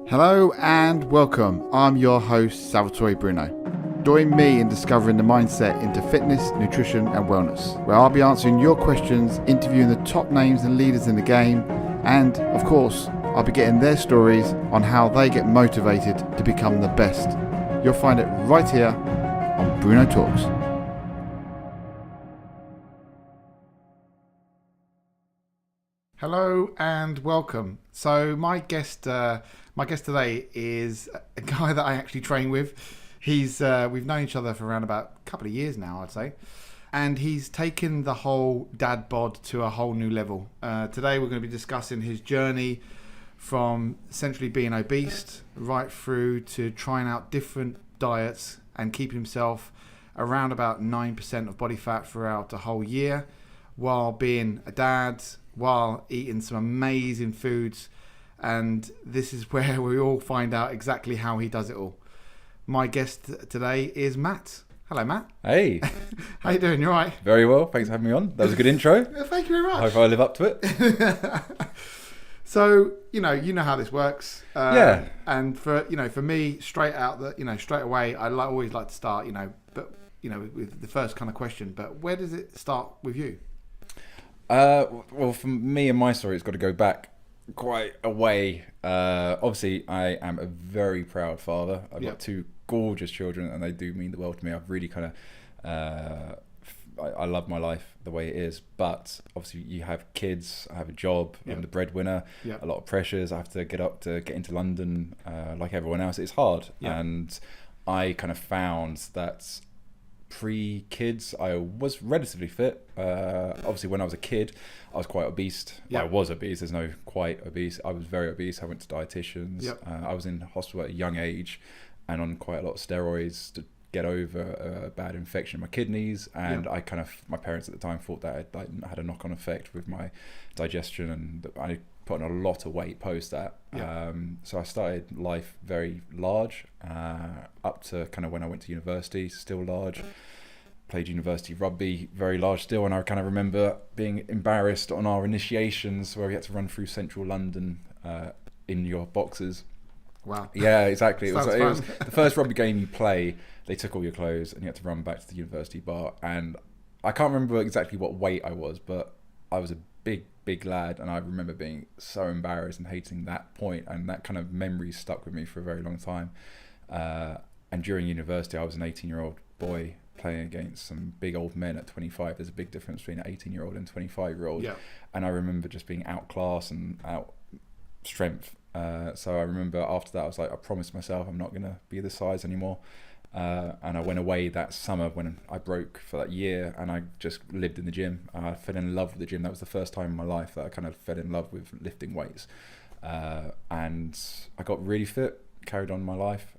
Hello and welcome. I'm your host, Salvatore Bruno. Join me in discovering the mindset into fitness, nutrition and wellness, where I'll be answering your questions, interviewing the top names and leaders in the game, and of course, I'll be getting their stories on how they get motivated to become the best. You'll find it right here on Bruno Talks. Hello and welcome. So my guest today is a guy that I actually train with. We've known each other for around about a couple of years now, I'd say. And he's taken the whole dad bod to a whole new level. Today we're going to be discussing his journey from essentially being obese right through to trying out different diets and keeping himself around about 9% of body fat throughout a whole year while being a dad, while eating some amazing foods. And this is where we all find out exactly how he does it all. My guest today is Matt. Hello, Matt. Hey. How you doing? You all right? Very well. Thanks for having me on. That was a good intro. Thank you very much. I hope I live up to it. So, you know how this works. Yeah. And for me, straight away, I always like to start, with the first kind of question. But where does it start with you? Well, for me and my story, it's got to go back quite a way. Obviously, I am a very proud father. I've got two gorgeous children, and they do mean the world to me. I've really kind of, I love my life the way it is. But obviously, you have kids. I have a job. I'm the breadwinner. A lot of pressures. I have to get into London like everyone else. It's hard, and I kind of found that pre-kids I was relatively fit. Obviously when I was a kid I was quite obese. I was obese, there's no quite obese. I was very obese. I went to dietitians. I was in hospital at a young age and on quite a lot of steroids to get over a bad infection in my kidneys, and I kind of, my parents at the time thought that I had a knock-on effect with my digestion, and I put on a lot of weight post that. So I started life very large, up to kind of when I went to university, still large. Played university rugby, very large still, and I kind of remember being embarrassed on our initiations where we had to run through central London in your boxers. Wow. Yeah, exactly. It was fun. The first rugby game you play, they took all your clothes and you had to run back to the university bar, and I can't remember exactly what weight I was, but I was a big lad, and I remember being so embarrassed and hating that point, and that kind of memory stuck with me for a very long time. And during university I was an 18-year-old boy playing against some big old men at 25. There's a big difference between an 18-year-old and 25-year-old. And I remember just being outclassed and out strength. So I remember after that I was like, I promised myself I'm not going to be this size anymore. And I went away that summer when I broke for that year, and I just lived in the gym. I fell in love with the gym. That was the first time in my life that I kind of fell in love with lifting weights. And I got really fit, carried on my life.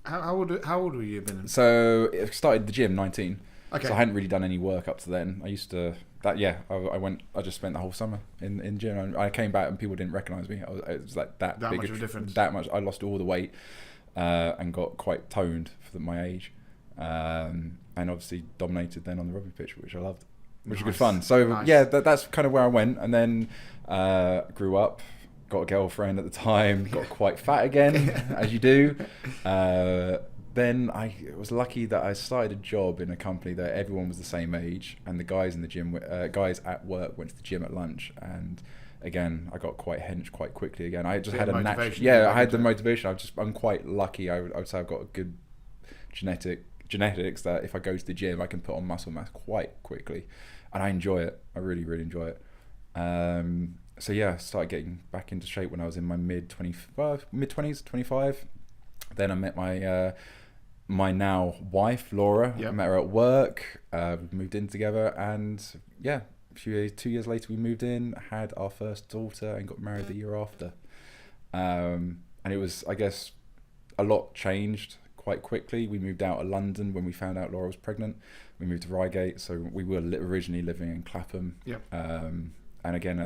How old were you then? So I started the gym 19. Okay. So I hadn't really done any work up to then. I used to I just spent the whole summer in gym, and I came back and people didn't recognize me. It was like that big much of a difference. That much. I lost all the weight and got quite toned for my age, and obviously dominated then on the rugby pitch, which I loved, which was good fun. So that's kind of where I went, and then grew up. Got a girlfriend at the time, got quite fat again, as you do. Then I was lucky that I started a job in a company that everyone was the same age, and the guys in the gym, guys at work went to the gym at lunch, and again I got quite hench quite quickly again. I just had a natural, I had the motivation. I'm quite lucky. I would say I've got a good genetics that if I go to the gym I can put on muscle mass quite quickly, and I enjoy it. I really enjoy it. So I started getting back into shape when I was in my mid-20s, 25. Then I met my now wife, Laura. I met her at work. We moved in together, and 2 years later we moved in, had our first daughter, and got married the year after. And it was, I guess, a lot changed quite quickly. We moved out of London when we found out Laura was pregnant. We moved to Reigate, so we were originally living in Clapham. And again,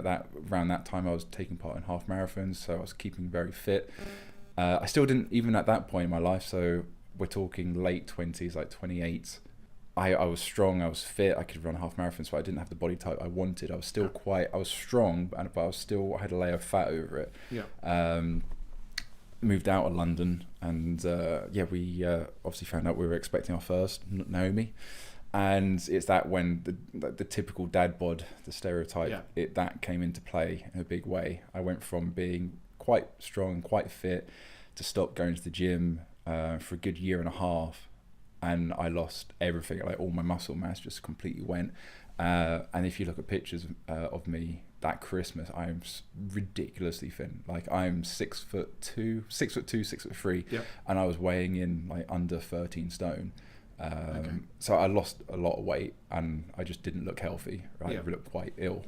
around that time, I was taking part in half marathons, so I was keeping very fit. I still didn't, even at that point in my life, so we're talking late 20s, like 28. I was strong, I was fit, I could run half marathons, but I didn't have the body type I wanted. I was still I was strong, but I had a layer of fat over it. moved out of London, and we obviously found out we were expecting our first, Naomi. And it's that when the typical dad bod, the stereotype, that came into play in a big way. I went from being quite strong, quite fit, to stop going to the gym for a good year and a half, and I lost everything. Like all my muscle mass just completely went. And if you look at pictures of me that Christmas, I'm ridiculously thin. Like I'm 6'2", 6'3", and I was weighing in like under 13 stone. So I lost a lot of weight, and I just didn't look healthy. Right, I looked quite ill,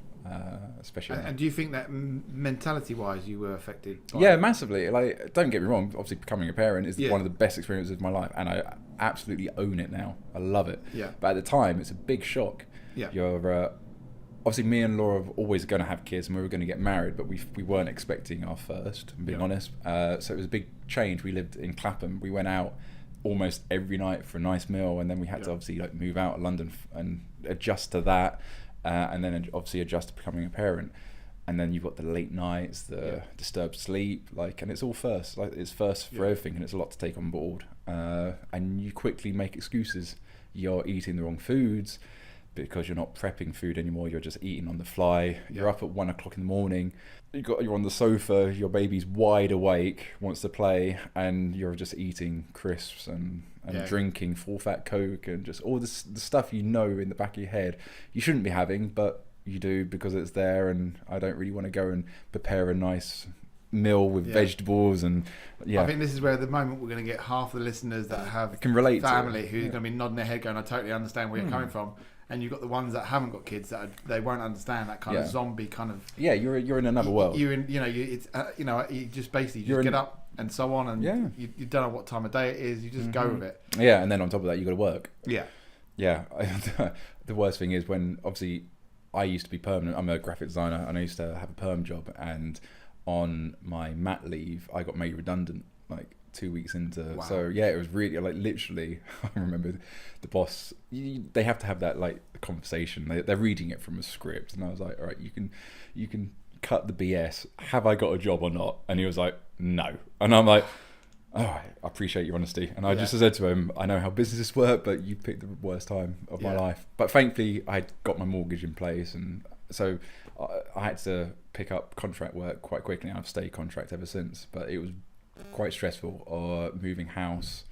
especially. And do you think that mentality-wise, you were affected? Yeah, massively. Like, don't get me wrong. Obviously, becoming a parent is one of the best experiences of my life, and I absolutely own it now. I love it. Yeah. But at the time, it's a big shock. Yeah. You're obviously, me and Laura were always going to have kids, and we were going to get married, but we weren't expecting our first. I'm being honest. So it was a big change. We lived in Clapham. We went out almost every night for a nice meal, and then we had to obviously like move out of London and adjust to that, and then obviously adjust to becoming a parent. And then you've got the late nights, the disturbed sleep, like, and it's all first. Like, it's first for everything, and it's a lot to take on board. And you quickly make excuses. You're eating the wrong foods because you're not prepping food anymore. You're just eating on the fly. You're up at 1 o'clock in the morning. You're on the sofa. Your baby's wide awake, wants to play, and you're just eating crisps and drinking full fat Coke and just all this the stuff you know in the back of your head you shouldn't be having, but you do because it's there. And I don't really want to go and prepare a nice meal with vegetables and I think this is where at the moment we're going to get half the listeners that have can relate family who's going to be nodding their head going, I totally understand where you're coming from. And you've got the ones that haven't got kids that they won't understand that kind of zombie kind of. Yeah, you're in another world. You're in, you just basically get up and so on, and you don't know what time of day it is. You just go with it. Yeah, and then on top of that, you got to work. Yeah. The worst thing is when obviously I used to be permanent. I'm a graphic designer, and I used to have a perm job. And on my mat leave, I got made redundant. Like 2 weeks into, so it was really like literally. I remember the boss. They have to have that like conversation. They're reading it from a script, and I was like, all right, you can cut the BS. Have I got a job or not? And he was like, no. And I'm like, all right, I appreciate your honesty. And I just said to him, I know how businesses work, but you picked the worst time of my life. But thankfully, I got my mortgage in place, and so I had to pick up contract work quite quickly. And I've stayed contract ever since. But it was quite stressful, moving house,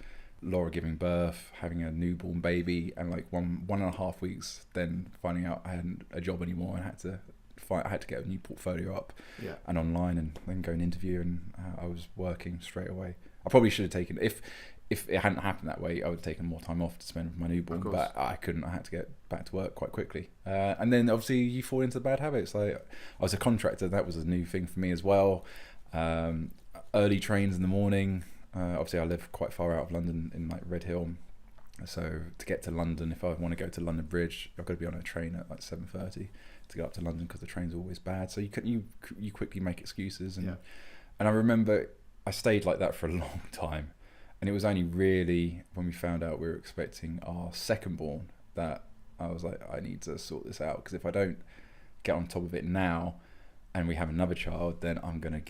Laura giving birth, having a newborn baby, and like 1.5 weeks then finding out I hadn't a job anymore, and I had to get a new portfolio up and online, and then go and interview, and I was working straight away. I probably should have taken, if it hadn't happened that way, I would have taken more time off to spend with my newborn, but I couldn't. I had to get back to work quite quickly, and then obviously you fall into bad habits. Like I was a contractor, that was a new thing for me as well. Early trains in the morning. Obviously, I live quite far out of London in like Red Hill, so to get to London, if I want to go to London Bridge, I've got to be on a train at like 7:30 to go up to London because the trains are always bad. So you quickly make excuses, and I remember I stayed like that for a long time, and it was only really when we found out we were expecting our second born that I was like, I need to sort this out, because if I don't get on top of it now, and we have another child, then I'm gonna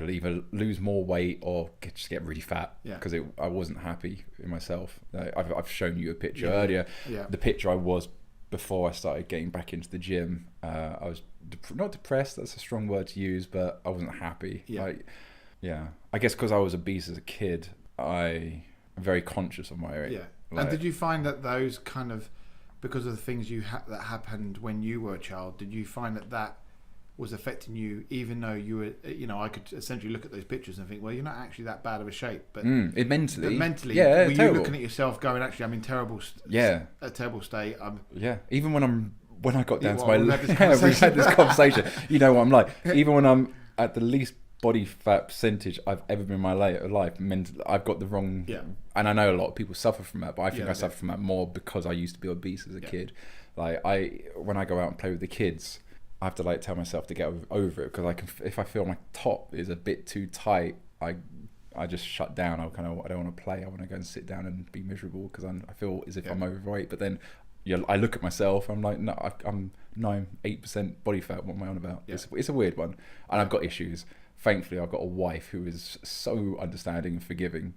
either lose more weight or just get really fat, because I wasn't happy in myself. I've shown you a picture earlier. The picture I was before I started getting back into the gym. I was not depressed, that's a strong word to use, but I wasn't happy. I guess because I was obese as a kid, I'm very conscious of my weight. And did you find that those kind of, because of the things that happened when you were a child, did you find that was affecting you, even though you were, I could essentially look at those pictures and think, well, you're not actually that bad of a shape, but mentally, were you looking at yourself going, actually, I'm in terrible state. Even when I got down to my we had this conversation. You know what I'm like. Even when I'm at the least body fat percentage I've ever been in my life, I've got the wrong. And I know a lot of people suffer from that, but I think I suffer from that more because I used to be obese as a kid. Like when I go out and play with the kids, I have to like tell myself to get over it, because if I feel my top is a bit too tight, I just shut down. I don't want to play. I want to go and sit down and be miserable, because I feel as if I'm overweight. But then I look at myself, I'm like, no, I'm 8% body fat. What am I on about? It's a weird one, and I've got issues. thankfully I've got a wife who is so understanding and forgiving.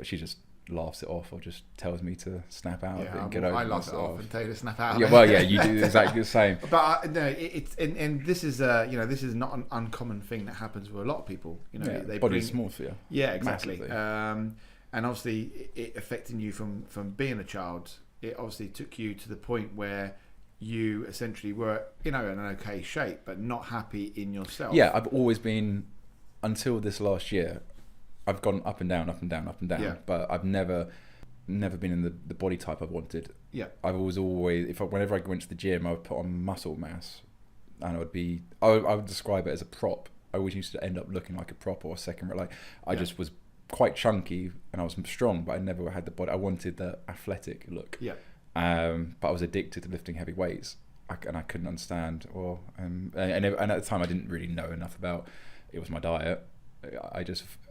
She just laughs it off or just tells me to snap out of it and get over it. I laugh it off and tell you to snap out of it. it. Well, yeah, you do exactly the same. But no, it's and this is this is not an uncommon thing that happens with a lot of people. They body's small for you. Yeah, exactly. And obviously, it affecting you from being a child, it obviously took you to the point where you essentially were, in an okay shape, but not happy in yourself. Yeah, I've always been, until this last year, I've gone up and down, up and down, up and down. Yeah. But I've never been in the body type I've wanted. Yeah. I've always, whenever I went to the gym, I would put on muscle mass, and I would describe it as a prop. I always used to end up looking like a prop or a second. I just was quite chunky and I was strong, but I never had the body. I wanted the athletic look. Yeah. But I was addicted to lifting heavy weights, and I couldn't understand. And at the time I didn't really know enough about. It was my diet. I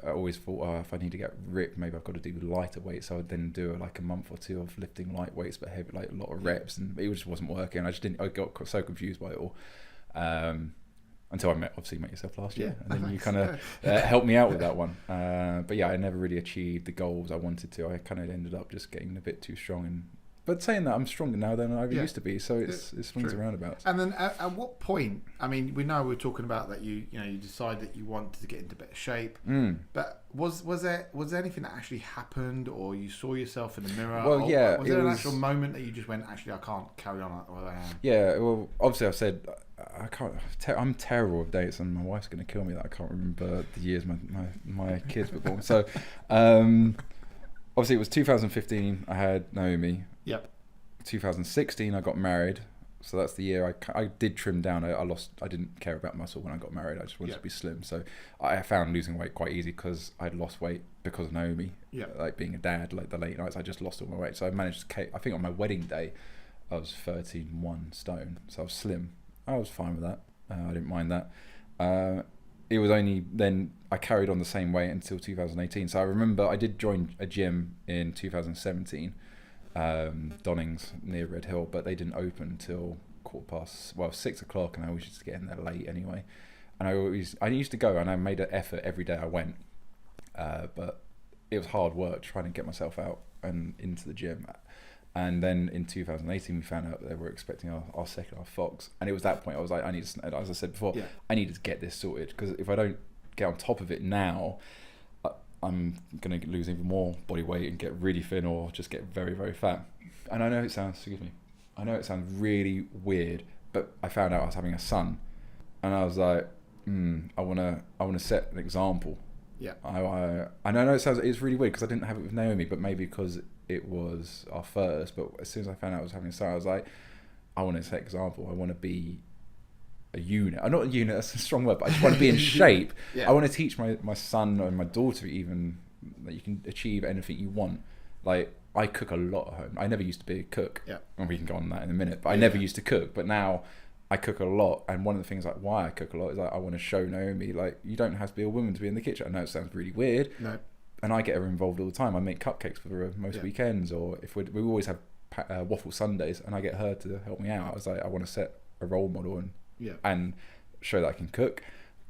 always thought, if I need to get ripped, maybe I've got to do lighter weights. So I would then do like a month or two of lifting light weights, but heavy, like a lot of reps, and it just wasn't working. I got so confused by it all. Until I met yourself last year, and then you kind of helped me out with that one. But yeah, I never really achieved the goals I wanted to. I kind of ended up just getting a bit too strong. But saying that, I'm stronger now than I used to be. So it swings and roundabouts. And then at what point? I mean, we know we're talking about that. You decide that you wanted to get into better shape. But was there anything that actually happened, or you saw yourself in the mirror? Well, yeah. Was there an actual moment that you just went, actually, I can't carry on the way I am? Yeah. Well, obviously, I've said. I can't. I'm terrible with dates, and my wife's going to kill me that I can't remember the years my kids were born. So, obviously, it was 2015. I had Naomi. Yep. 2016, I got married. So that's the year I did trim down. I didn't care about muscle when I got married. I just wanted to be slim. So I found losing weight quite easy because I'd lost weight because of Naomi. Yeah. Like being a dad, like the late nights, I just lost all my weight. So I managed to. I think on my wedding day, I was 13.1 stone. So I was slim. I was fine with that. I didn't mind that. It was only then I carried on the same way until 2018. So I remember I did join a gym in 2017, Donnings near Red Hill, but they didn't open until 6 o'clock, and I always used to get in there late anyway. And I used to go, and I made an effort every day I went, but it was hard work trying to get myself out and into the gym. And then in 2018, we found out that they were expecting our fox. And it was that point I was like, as I said before, I needed to get this sorted, because if I don't get on top of it now, I'm going to lose even more body weight and get really thin, or just get very, very fat. And I know it sounds really weird, but I found out I was having a son, and I was like, I want to set an example. Yeah. I know it's really weird because I didn't have it with Naomi, but maybe because it was our first. But as soon as I found out I was having a son, I was like, I want to set an example. I want to be a unit. I'm not a unit, that's a strong word, but I just want to be in shape. Yeah. I want to teach my son and my daughter even that you can achieve anything you want. Like, I cook a lot at home. I never used to be a cook. Yeah. And we can go on that in a minute. But I never used to cook. But now I cook a lot. And one of the things, like, why I cook a lot is like, I want to show Naomi, like, you don't have to be a woman to be in the kitchen. I know it sounds really weird. No. And I get her involved all the time. I make cupcakes for her most weekends, or if we always have waffle Sundays, and I get her to help me out. I was like, I want to set a role model and show that I can cook,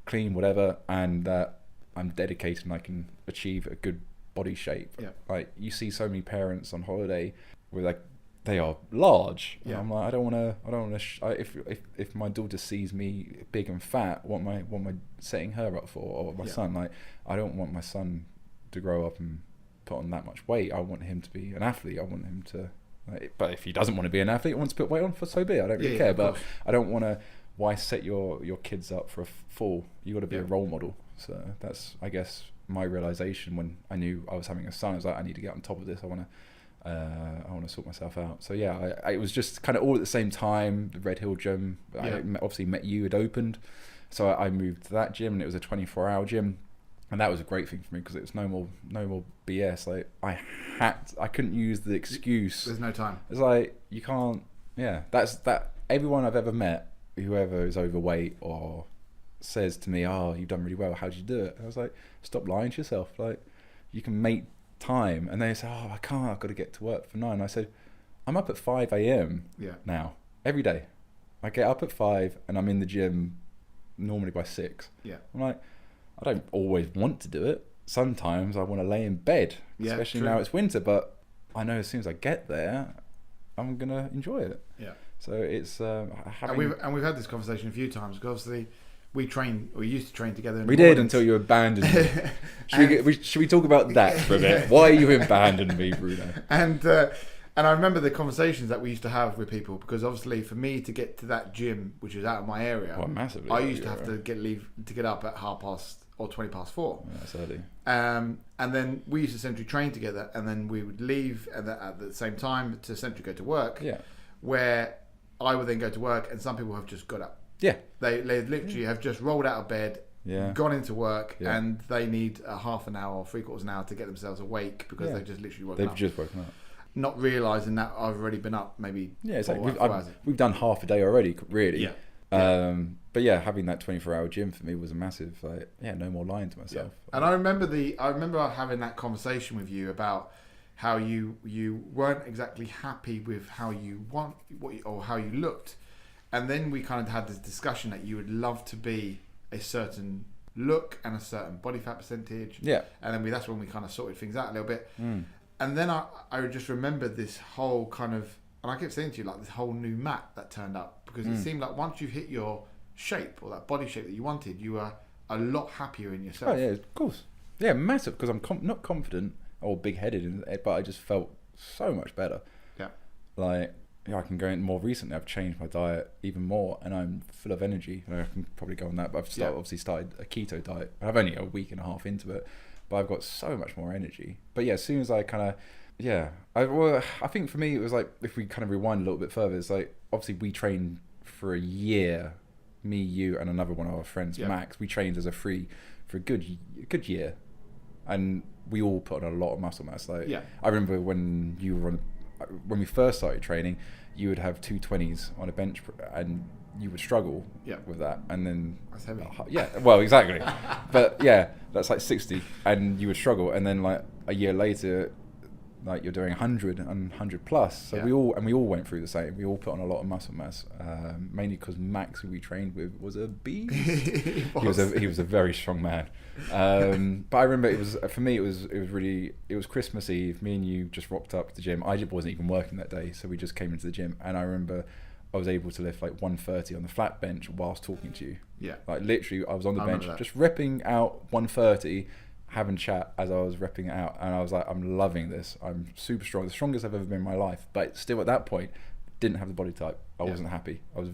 clean, whatever, and that I'm dedicated and I can achieve a good body shape. Yeah. Like, you see so many parents on holiday where, like, they are large. Yeah. And I'm like, I don't want to. If my daughter sees me big and fat, what am I setting her up for? Or my son? Like, I don't want my son to grow up and put on that much weight. I want him to be an athlete. I want him to. But if he doesn't want to be an athlete, wants to put weight on, for so be it. I don't really care. But I don't want to. Why set your kids up for a fall? You got to be a role model. So that's, I guess, my realization when I knew I was having a son. I was like, I need to get on top of this. I want to sort myself out. So yeah, it was just kind of all at the same time. The Red Hill gym, I obviously met you, had opened, so I moved to that gym, and it was a 24-hour gym, and that was a great thing for me because it was no more BS. Like, I couldn't use the excuse. There's no time. It's like, you can't. Yeah, that's that. Everyone I've ever met, whoever is overweight or says to me, "Oh, you've done really well. How'd you do it?" I was like, "Stop lying to yourself. Like, you can make time." And they say, "Oh, I can't. I've got to get to work for 9." I said, "I'm up at 5 a.m. now every day. I get up at 5 and I'm in the gym normally by 6. Yeah. I'm like, I don't always want to do it. Sometimes I want to lay in bed, especially now it's winter. But I know as soon as I get there, I'm gonna enjoy it. Yeah. So it's having... and we've had this conversation a few times because obviously we used to train together. We did until you abandoned me. Should we talk about that for a bit? Why you abandoned me, Bruno? And I remember the conversations that we used to have with people, because obviously for me to get to that gym, which is out of my area, massively, I used to have to get up at 4:30 or 4:20. Yeah, that's early. And then we used to essentially train together, and then we would leave at the same time to essentially go to work. Yeah. Where I would then go to work, and some people have just got up. Yeah. They literally have just rolled out of bed, gone into work, and they need a half an hour or 3/4 an hour to get themselves awake because they've just literally woken up. They've just woken up. Not realising that I've already been up maybe. Yeah, it's like we've done half a day already, really. Yeah. But yeah, having that 24-hour gym for me was a massive, no more lying to myself. Yeah. And I remember having that conversation with you about how you weren't exactly happy with how you how you looked, and then we kind of had this discussion that you would love to be a certain look and a certain body fat percentage. Yeah. And then that's when we kind of sorted things out a little bit. And then I just remembered this whole kind of, and I kept saying to you, like, this whole new mat that turned up, because it seemed like once you hit your shape or that body shape that you wanted, you were a lot happier in yourself. Oh yeah, of course. Yeah, massive, because I'm not confident or big-headed, but I just felt so much better. Yeah. Like, I can go in more recently. I've changed my diet even more, and I'm full of energy. And I can probably go on that, but I've obviously started a keto diet. I'm only a week and a half into it, but I've got so much more energy. But yeah, as soon as I kind of, I think for me it was like, if we kind of rewind a little bit further, it's like, obviously we trained for a year, me, you, and another one of our friends, Max. We trained as a free for a good year, and we all put on a lot of muscle mass. Like, I remember when we first started training, you would have 220s on a bench, and you would struggle with that, and then that's heavy. Well, exactly. But yeah, that's like 60, and you would struggle, and then like a year later, like you're doing 100 and 100 plus. So we all went through the same. We all put on a lot of muscle mass, mainly because Max, who we trained with, was a beast. He was a very strong man. But I remember it was Christmas Eve. Me and you just rocked up to the gym. I wasn't even working that day, so we just came into the gym, and I remember I was able to lift like 130 on the flat bench whilst talking to you. Yeah. Like literally, I was on the bench just repping out 130, having chat as I was repping it out, and I was like, I'm loving this. I'm super strong, the strongest I've ever been in my life. But still, at that point, didn't have the body type. I wasn't happy. I was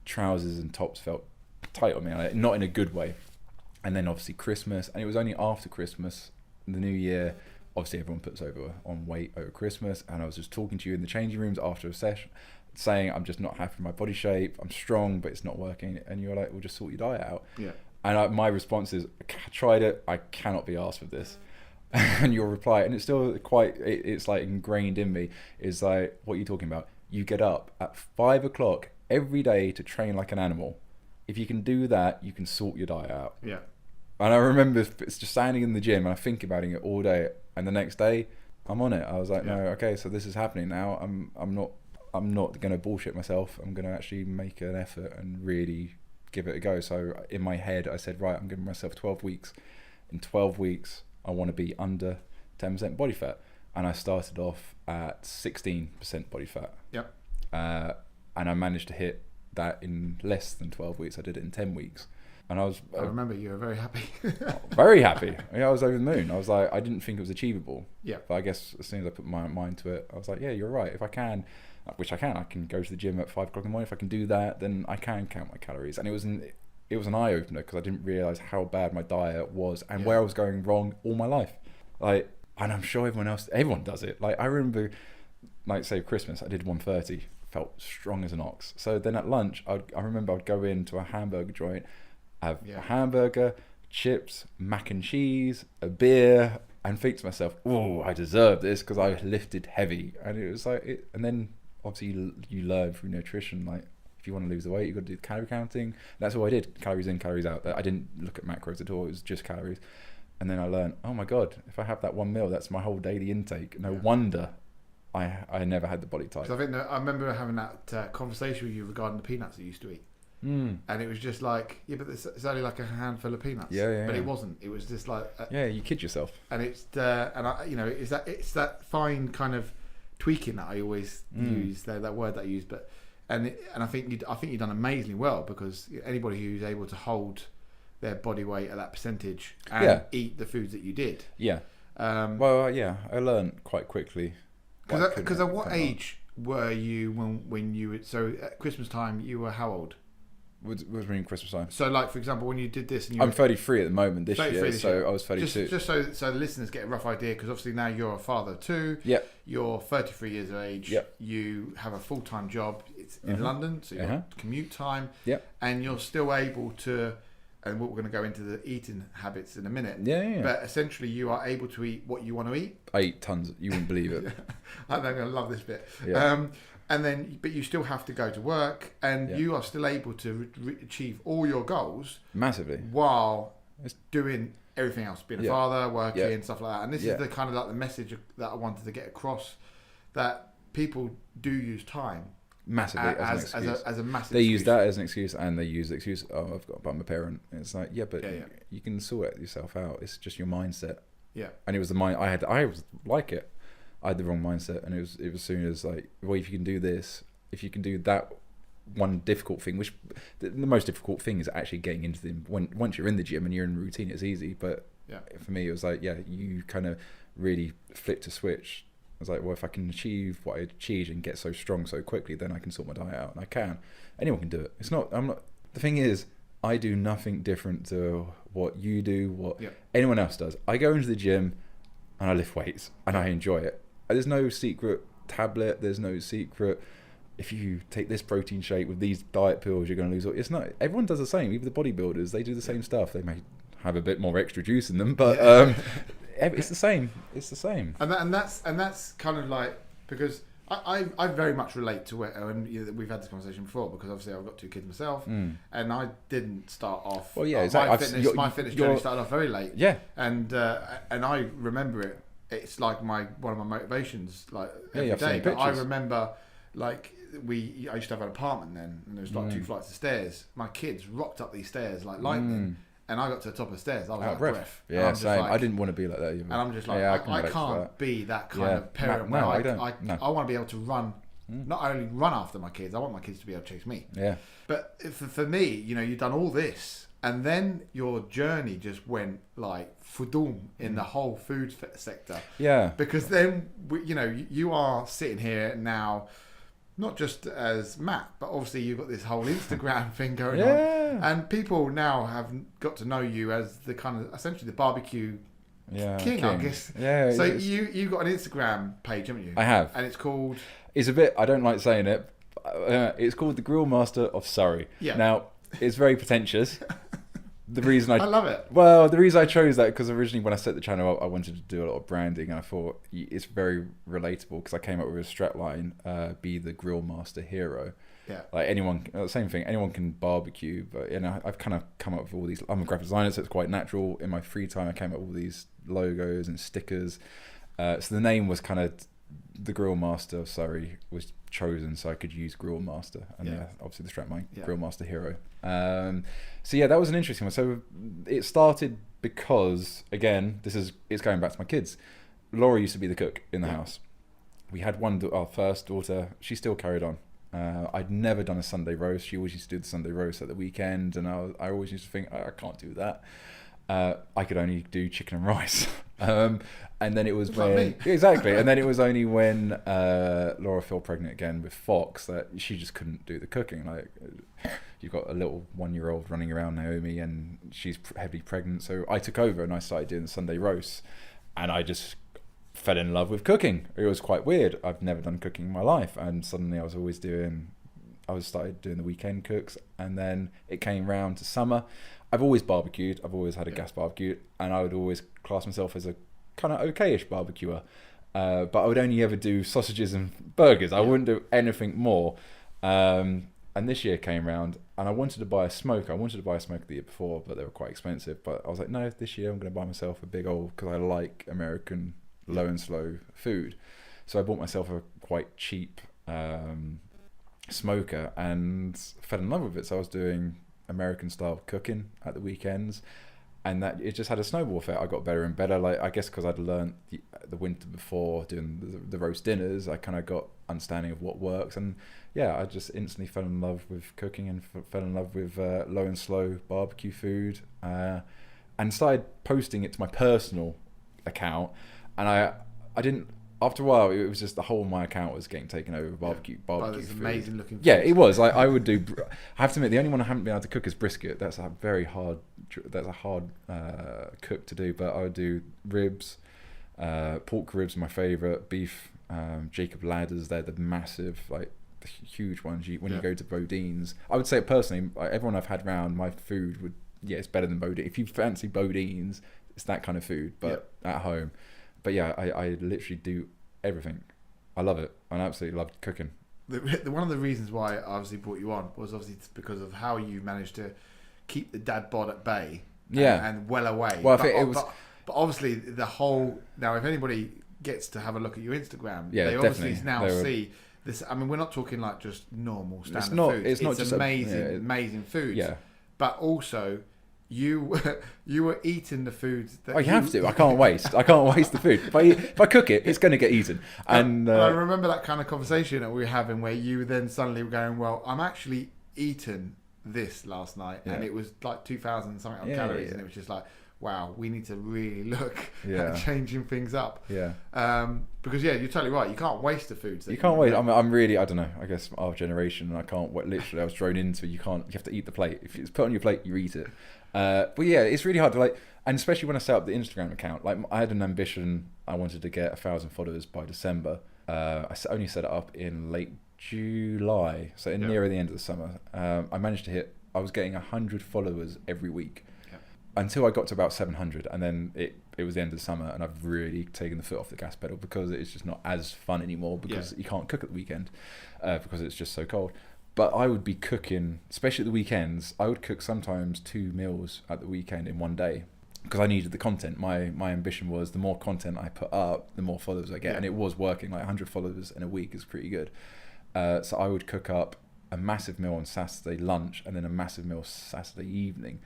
trousers and tops felt tight on me, not in a good way. And then obviously Christmas, and it was only after Christmas, the New Year. Obviously, everyone puts on weight over Christmas, and I was just talking to you in the changing rooms after a session, saying I'm just not happy with my body shape. I'm strong, but it's not working. And you're like, well, just sort your diet out. Yeah. And my response is, I tried it. I cannot be arsed with this. And your reply, and it's still it's like ingrained in me, is like, what are you talking about? You get up at 5 o'clock every day to train like an animal. If you can do that, you can sort your diet out. Yeah. And I remember it's just standing in the gym, and I think about it all day. And the next day, I'm on it. I was like, no, okay, so this is happening now. I'm not going to bullshit myself. I'm going to actually make an effort and really give it a go. So in my head, I said, right, I'm giving myself 12 weeks. In 12 weeks, I want to be under 10% body fat. And I started off at 16% body fat. Yep. And I managed to hit that in less than 12 weeks. I did it in 10 weeks. And I remember you were very happy. Very happy. I was over the moon. I was like, I didn't think it was achievable. Yeah. But I guess as soon as I put my mind to it, I was like, yeah, you're right. If I can, which I can go to the gym at 5 o'clock in the morning. If I can do that, then I can count my calories. And it was an eye opener, because I didn't realize how bad my diet was and where I was going wrong all my life. Like, and I'm sure everyone does it. Like, I remember, like, say Christmas, I did 130, felt strong as an ox. So then at lunch, I remember I'd go into a hamburger joint, have a hamburger, chips, mac and cheese, a beer, and think to myself, oh, I deserve this because I lifted heavy. And it was like, and then obviously you learn through nutrition, like, if you want to lose the weight, you've got to do the calorie counting. That's what I did, calories in, calories out. I didn't look at macros at all, it was just calories. And then I learned, oh my God, if I have that one meal, that's my whole daily intake. No wonder I never had the body type. I think I remember having that conversation with you regarding the peanuts that you used to eat. And it was just like, yeah, but it's only like a handful of peanuts. But it wasn't. It was just like, you kid yourself. And it's it's that fine kind of tweaking that I always use, that word that I use. But and I think you've done amazingly well, because anybody who's able to hold their body weight at that percentage and eat the foods that you did. Yeah. I learned quite quickly. Because at what age were you when you would? So at Christmas time, you were how old? What do you mean Christmas time? So, like, for example, when you did this, and I'm 33 at the moment this year, so I was 32. Just so the listeners get a rough idea, because obviously now you're a father too. Yep. You're 33 years of age. Yep. You have a full-time job. It's in London, so you've got commute time. Yep. And you're still able to, and we're going to go into the eating habits in a minute. Yeah. But essentially, you are able to eat what you want to eat. I eat tons. You wouldn't believe it. I'm going to love this bit. Yeah. And then, but you still have to go to work, and you are still able to achieve all your goals massively while doing everything else, being a father, working, stuff like that. And this is the kind of like the message that I wanted to get across, that people do use time massively as a massive. They use that as an excuse, and they use the excuse, "Oh, I've got, I'm a parent." And it's like, you can sort it yourself out. It's just your mindset. Yeah. And it was the mind I was like it. I had the wrong mindset, and it was as soon as like, well, if you can do this, if you can do that one difficult thing, which the most difficult thing is actually getting into the once you're in the gym and you're in routine, it's easy. But for me, it was like, you kind of really flipped a switch. I was like, well, if I can achieve what I achieved and get so strong so quickly, then I can sort my diet out, and I can. Anyone can do it. I'm not. The thing is, I do nothing different to what you do, what anyone else does. I go into the gym and I lift weights, and I enjoy it. There's no secret tablet. There's no secret, if you take this protein shake with these diet pills, you're going to lose. It's not. Everyone does the same. Even the bodybuilders, they do the same stuff. They may have a bit more extra juice in them, but it's the same. It's the same. And that's kind of like, because I very much relate to it, and we've had this conversation before, because obviously I've got 2 kids myself, and I didn't start off. Well, yeah, exactly. My fitness journey started off very late. Yeah, and I remember it. It's like one of my motivations, like every day. But I remember, like I used to have an apartment then, and there was like 2 flights of stairs. My kids rocked up these stairs like lightning, and I got to the top of the stairs. I was out of breath. Yeah, same. I didn't want to be like that either. And I'm just like, I can't be that kind of parent. No, I don't. I want to be able to run. Not only run after my kids, I want my kids to be able to chase me. Yeah. But for me, you've done all this, and then your journey just went like fudum in the whole food sector. Yeah. Because then you are sitting here now, not just as Matt, but obviously you've got this whole Instagram thing going on, and people now have got to know you as the kind of essentially the barbecue king, I guess. Yeah. So you've got an Instagram page, haven't you? I have, and it's called. It's a bit. I don't like saying it. It's called the Grill Master of Surrey. Yeah. Now it's very pretentious. The reason I love it. Well, the reason I chose that, because originally when I set the channel up, I wanted to do a lot of branding, and I thought it's very relatable, because I came up with a strapline: "Be the Grill Master Hero." Yeah. Like anyone, same thing. Anyone can barbecue, but I've kind of come up with all these. I'm a graphic designer, so it's quite natural. In my free time, I came up with all these logos and stickers. So the name was kind of the Grill Master of Surrey was chosen, so I could use Grill Master, and obviously the strapline Grill Master Hero. So that was an interesting one. So it started because, again, it's going back to my kids. Laura used to be the cook in the house. We had our first daughter. She still carried on. I'd never done a Sunday roast. She always used to do the Sunday roast at the weekend, and I always used to think, I can't do that. I could only do chicken and rice. And then it was exactly. And then it was only when Laura fell pregnant again with Fox that she just couldn't do the cooking. Like, you've got a little 1-year-old running around, Naomi, and she's heavily pregnant. So I took over and I started doing the Sunday roast, and I just fell in love with cooking. It was quite weird. I've never done cooking in my life, and suddenly I started doing the weekend cooks, and then it came round to summer. I've always barbecued. I've always had a gas barbecue, and I would always class myself as a kind of okay-ish barbecuer. But I would only ever do sausages and burgers. I wouldn't do anything more. And this year came round, and I wanted to buy a smoker. I wanted to buy a smoker the year before, but they were quite expensive. But I was like, no, this year I'm going to buy myself a big old, because I like American low and slow food. So I bought myself a quite cheap smoker and fell in love with it. So I was doing American style cooking at the weekends, and that it just had a snowball effect. I got better and better. Like, I guess because I'd learned the winter before doing the roast dinners, I kind of got understanding of what works. And yeah, I just instantly fell in love with cooking and fell in love with low and slow barbecue food, and started posting it to my personal account. And I didn't. After a while, it was just the whole of my account was getting taken over with barbecue food. Amazing looking food. Yeah, it was. I would do. I have to admit, the only one I haven't been able to cook is brisket. That's a very hard. That's a hard cook to do. But I would do ribs, pork ribs, my favourite. Beef, Jacob Ladders. They're the massive, like the huge ones. When you go to Bodines, I would say personally, everyone I've had round, my food would. Yeah, it's better than Bodine. If you fancy Bodines, it's that kind of food, but at home. But yeah, I literally do everything. I love it. I absolutely love cooking. One of the reasons why I obviously brought you on was obviously because of how you managed to keep the dad bod at bay. And well away. Well, but obviously the whole... Now, if anybody gets to have a look at your Instagram, they obviously see this. I mean, we're not talking like just normal standard food. It's not just amazing foods. Yeah. But also... You were eating the foods that you have to. I can't waste. I can't waste the food. If I cook it, it's going to get eaten. And I remember that kind of conversation that we were having where you then suddenly were going, well, I'm actually eating this last night, and it was like 2,000 something calories, and it was just like, wow, we need to really look at changing things up. Yeah. Because you're totally right. You can't waste the foods. You can't waste. I'm really. I don't know. I guess our generation. I can't. Literally, I was thrown into. You can't. You have to eat the plate. If it's put on your plate, you eat it. But yeah, it's really hard to like, and especially when I set up the Instagram account. Like, I had an ambition. I wanted to get 1,000 followers by December. I only set it up in late July, so nearer the end of the summer. I managed to hit. I was getting 100 followers every week. Until I got to about 700, and then it was the end of the summer, and I've really taken the foot off the gas pedal because it's just not as fun anymore because you can't cook at the weekend because it's just so cold. But I would be cooking, especially at the weekends. I would cook sometimes 2 meals at the weekend in one day because I needed the content. My ambition was the more content I put up, the more followers I get, and it was working. Like 100 followers in a week is pretty good. So I would cook up a massive meal on Saturday lunch and then a massive meal Saturday evening.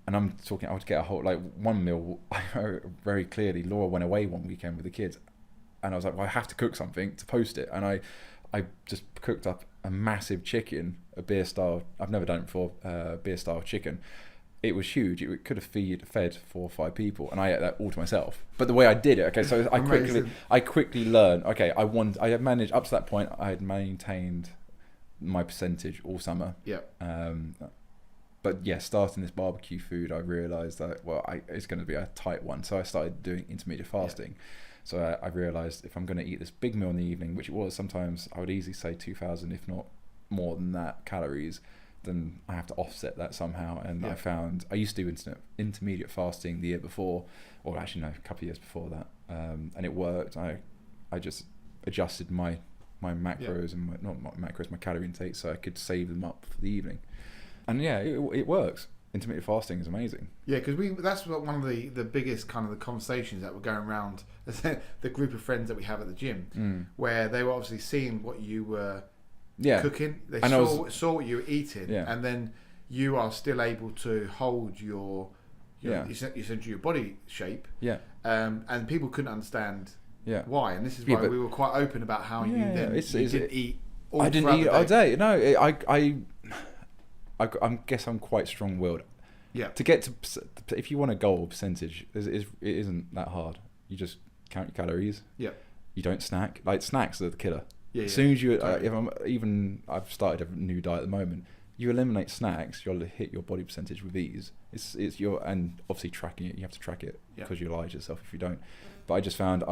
And I'm talking, I would get a whole, like one meal, very clearly, Laura went away one weekend with the kids. And I was like, well, I have to cook something to post it. And I just cooked up a massive chicken, a beer style, I've never done it before, beer style chicken. It was huge. It could have fed 4 or 5 people. And I ate that all to myself. But the way I did it, okay, so I quickly learned, okay, I had managed, up to that point, I had maintained my percentage all summer. Yeah. But yeah, starting this barbecue food, I realised that, it's going to be a tight one. So I started doing intermediate fasting. So I realised if I'm going to eat this big meal in the evening, which it was, sometimes I would easily say 2,000, if not more than that, calories, then I have to offset that somehow. And I used to do intermediate fasting the year before, or actually no, a couple of years before that. And it worked. I just adjusted my macros and not my macros, my calorie intake, so I could save them up for the evening. And yeah, it works. Intermittent fasting is amazing. Yeah, because that's one of the biggest kind of the conversations that were going around the group of friends that we have at the gym, where they were obviously seeing what you were cooking. They saw what you were eating, and then you are still able to hold your essentially your body shape. Yeah. And people couldn't understand why, and this is why we were quite open about how you didn't eat. I didn't eat all day. No, I guess I'm quite strong-willed. Yeah. To get to, if you want a goal percentage, it isn't that hard. You just count your calories. Yeah. You don't snack. Like, snacks are the killer. Yeah. As soon as you, I've started a new diet at the moment. You eliminate snacks, you'll hit your body percentage with ease. It's your, and obviously tracking it. You have to track it because you lie to yourself if you don't. But I just found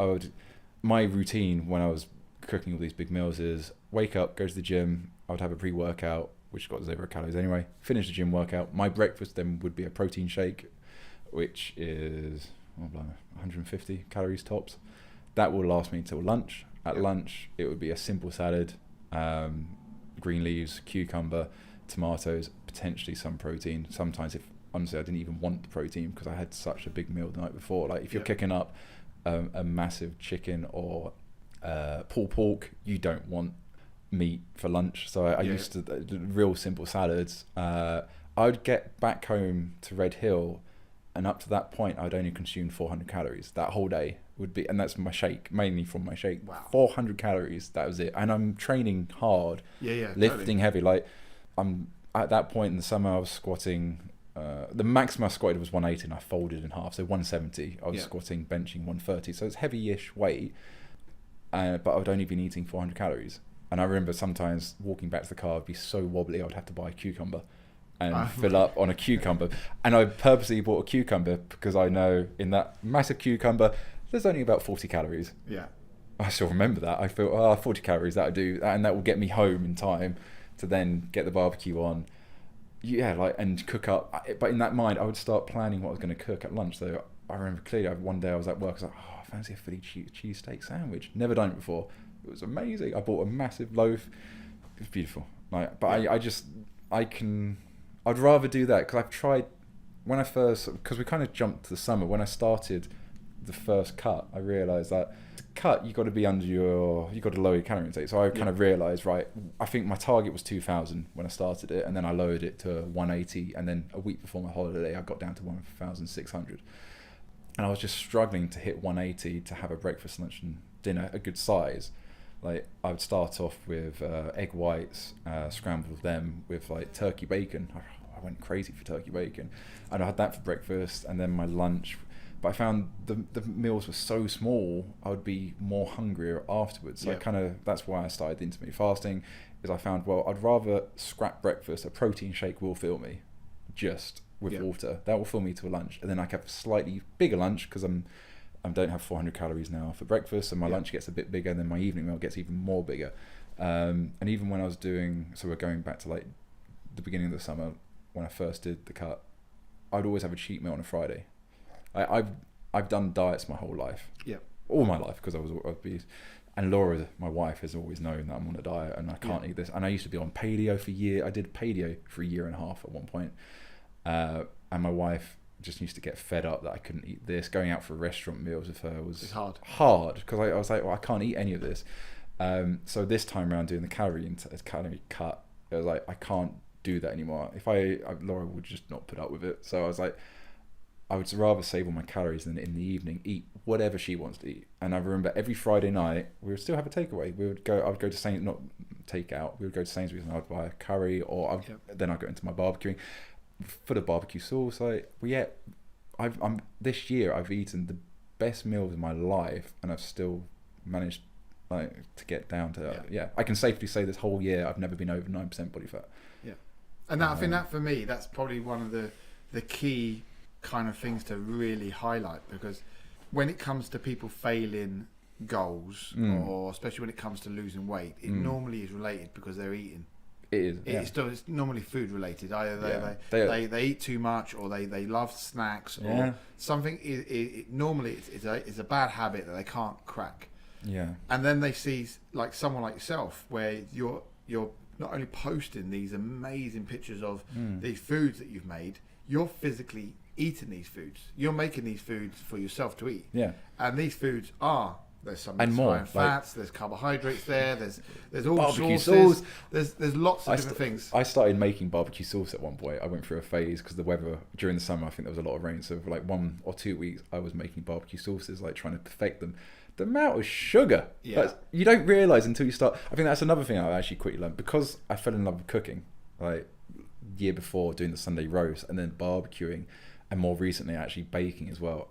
my routine when I was cooking all these big meals is wake up, go to the gym. I would have a pre-workout, which got 0 calories anyway. Finish the gym workout. My breakfast then would be a protein shake, which is 150 calories tops. That will last me until lunch. At lunch, it would be a simple salad, green leaves, cucumber, tomatoes, potentially some protein. Sometimes, if honestly, I didn't even want the protein because I had such a big meal the night before. Like if you're kicking up a massive chicken or pulled pork, you don't want meat for lunch. So I used to real simple salads. I would get back home to Red Hill, and up to that point, I'd only consumed 400 calories that whole day. Would be, and that's my shake, mainly from my shake. Wow. 400 calories, that was it. And I'm training hard, lifting heavy. Like, I'm at that point in the summer, I was squatting. The maximum I squatted was 180, and I folded in half, so 170. I was squatting, benching 130, so it's heavy-ish weight. But I'd only been eating 400 calories. And I remember sometimes walking back to the car, I'd be so wobbly, I would have to buy a cucumber and fill up on a cucumber. And I purposely bought a cucumber because I know in that massive cucumber, there's only about 40 calories. Yeah. I still remember that. I thought, 40 calories, that'll do. And that will get me home in time to then get the barbecue on. Yeah, like, and cook up. But in that mind, I would start planning what I was going to cook at lunch. So I remember clearly, one day I was at work, I was like, I fancy a Philly cheesesteak sandwich. Never done it before. It was amazing. I bought a massive loaf. It was beautiful. Like, but I'd rather do that because I've tried when I first, because we kind of jumped to the summer. When I started the first cut, I realised that to cut, you got to be you got to lower your calorie intake. So I kind of realised, right, I think my target was 2,000 when I started it, and then I lowered it to 180, and then a week before my holiday, I got down to 1,600. And I was just struggling to hit 180 to have a breakfast, lunch, and dinner, a good size. Like, I would start off with egg whites, scrambled them with like turkey bacon. I went crazy for turkey bacon, and I had that for breakfast, and then my lunch. But I found the meals were so small, I would be more hungrier afterwards. So that's why I started intermittent fasting. Is I found, well, I'd rather scrap breakfast. A protein shake will fill me, just with water. That will fill me to a lunch, and then I can have a slightly bigger lunch because I don't have 400 calories now for breakfast, and my lunch gets a bit bigger, and then my evening meal gets even more bigger. And even when I was doing, so we're going back to like the beginning of the summer when I first did the cut, I'd always have a cheat meal on a Friday. I've done diets my whole life, all my life, because I was obese. And Laura, my wife, has always known that I'm on a diet and I can't eat this. And I used to be on paleo for a year. I did paleo for a year and a half at one point. And my wife just used to get fed up that I couldn't eat this. Going out for restaurant meals with her was hard because I was like, well, I can't eat any of this. So this time around doing the calorie cut, it was like, I can't do that anymore. Laura would just not put up with it. So I was like, I would rather save all my calories than in the evening eat whatever she wants to eat. And I remember every Friday night we would still have a takeaway. I would go to Sainsbury's, not takeout. We would go to Sainsbury's and I'd buy a curry, or then I'd go into my barbecuing for the barbecue sauce. I'm this year I've eaten the best meals of my life, and I've still managed to get down to I can safely say this whole year I've never been over 9% body fat. And I think that for me, that's probably one of the key kind of things to really highlight, because when it comes to people failing goals, or especially when it comes to losing weight, it normally is related because they're eating. It is. It's normally food related. Either they eat too much, or they love snacks, or something. Normally it's a bad habit that they can't crack. Yeah. And then they see like someone like yourself, where you're not only posting these amazing pictures of these foods that you've made, you're physically eating these foods. You're making these foods for yourself to eat. Yeah. And these foods there's some fats, there's carbohydrates there, there's all barbecue sauces, sauce. There's lots of different things. I started making barbecue sauce at one point. I went through a phase because the weather during the summer, I think there was a lot of rain, so for like 1 or 2 weeks I was making barbecue sauces, like trying to perfect them. The amount of sugar, you don't realise until you start. I think that's another thing I actually quickly learned, because I fell in love with cooking like year before, doing the Sunday roast and then barbecuing, and more recently actually baking as well.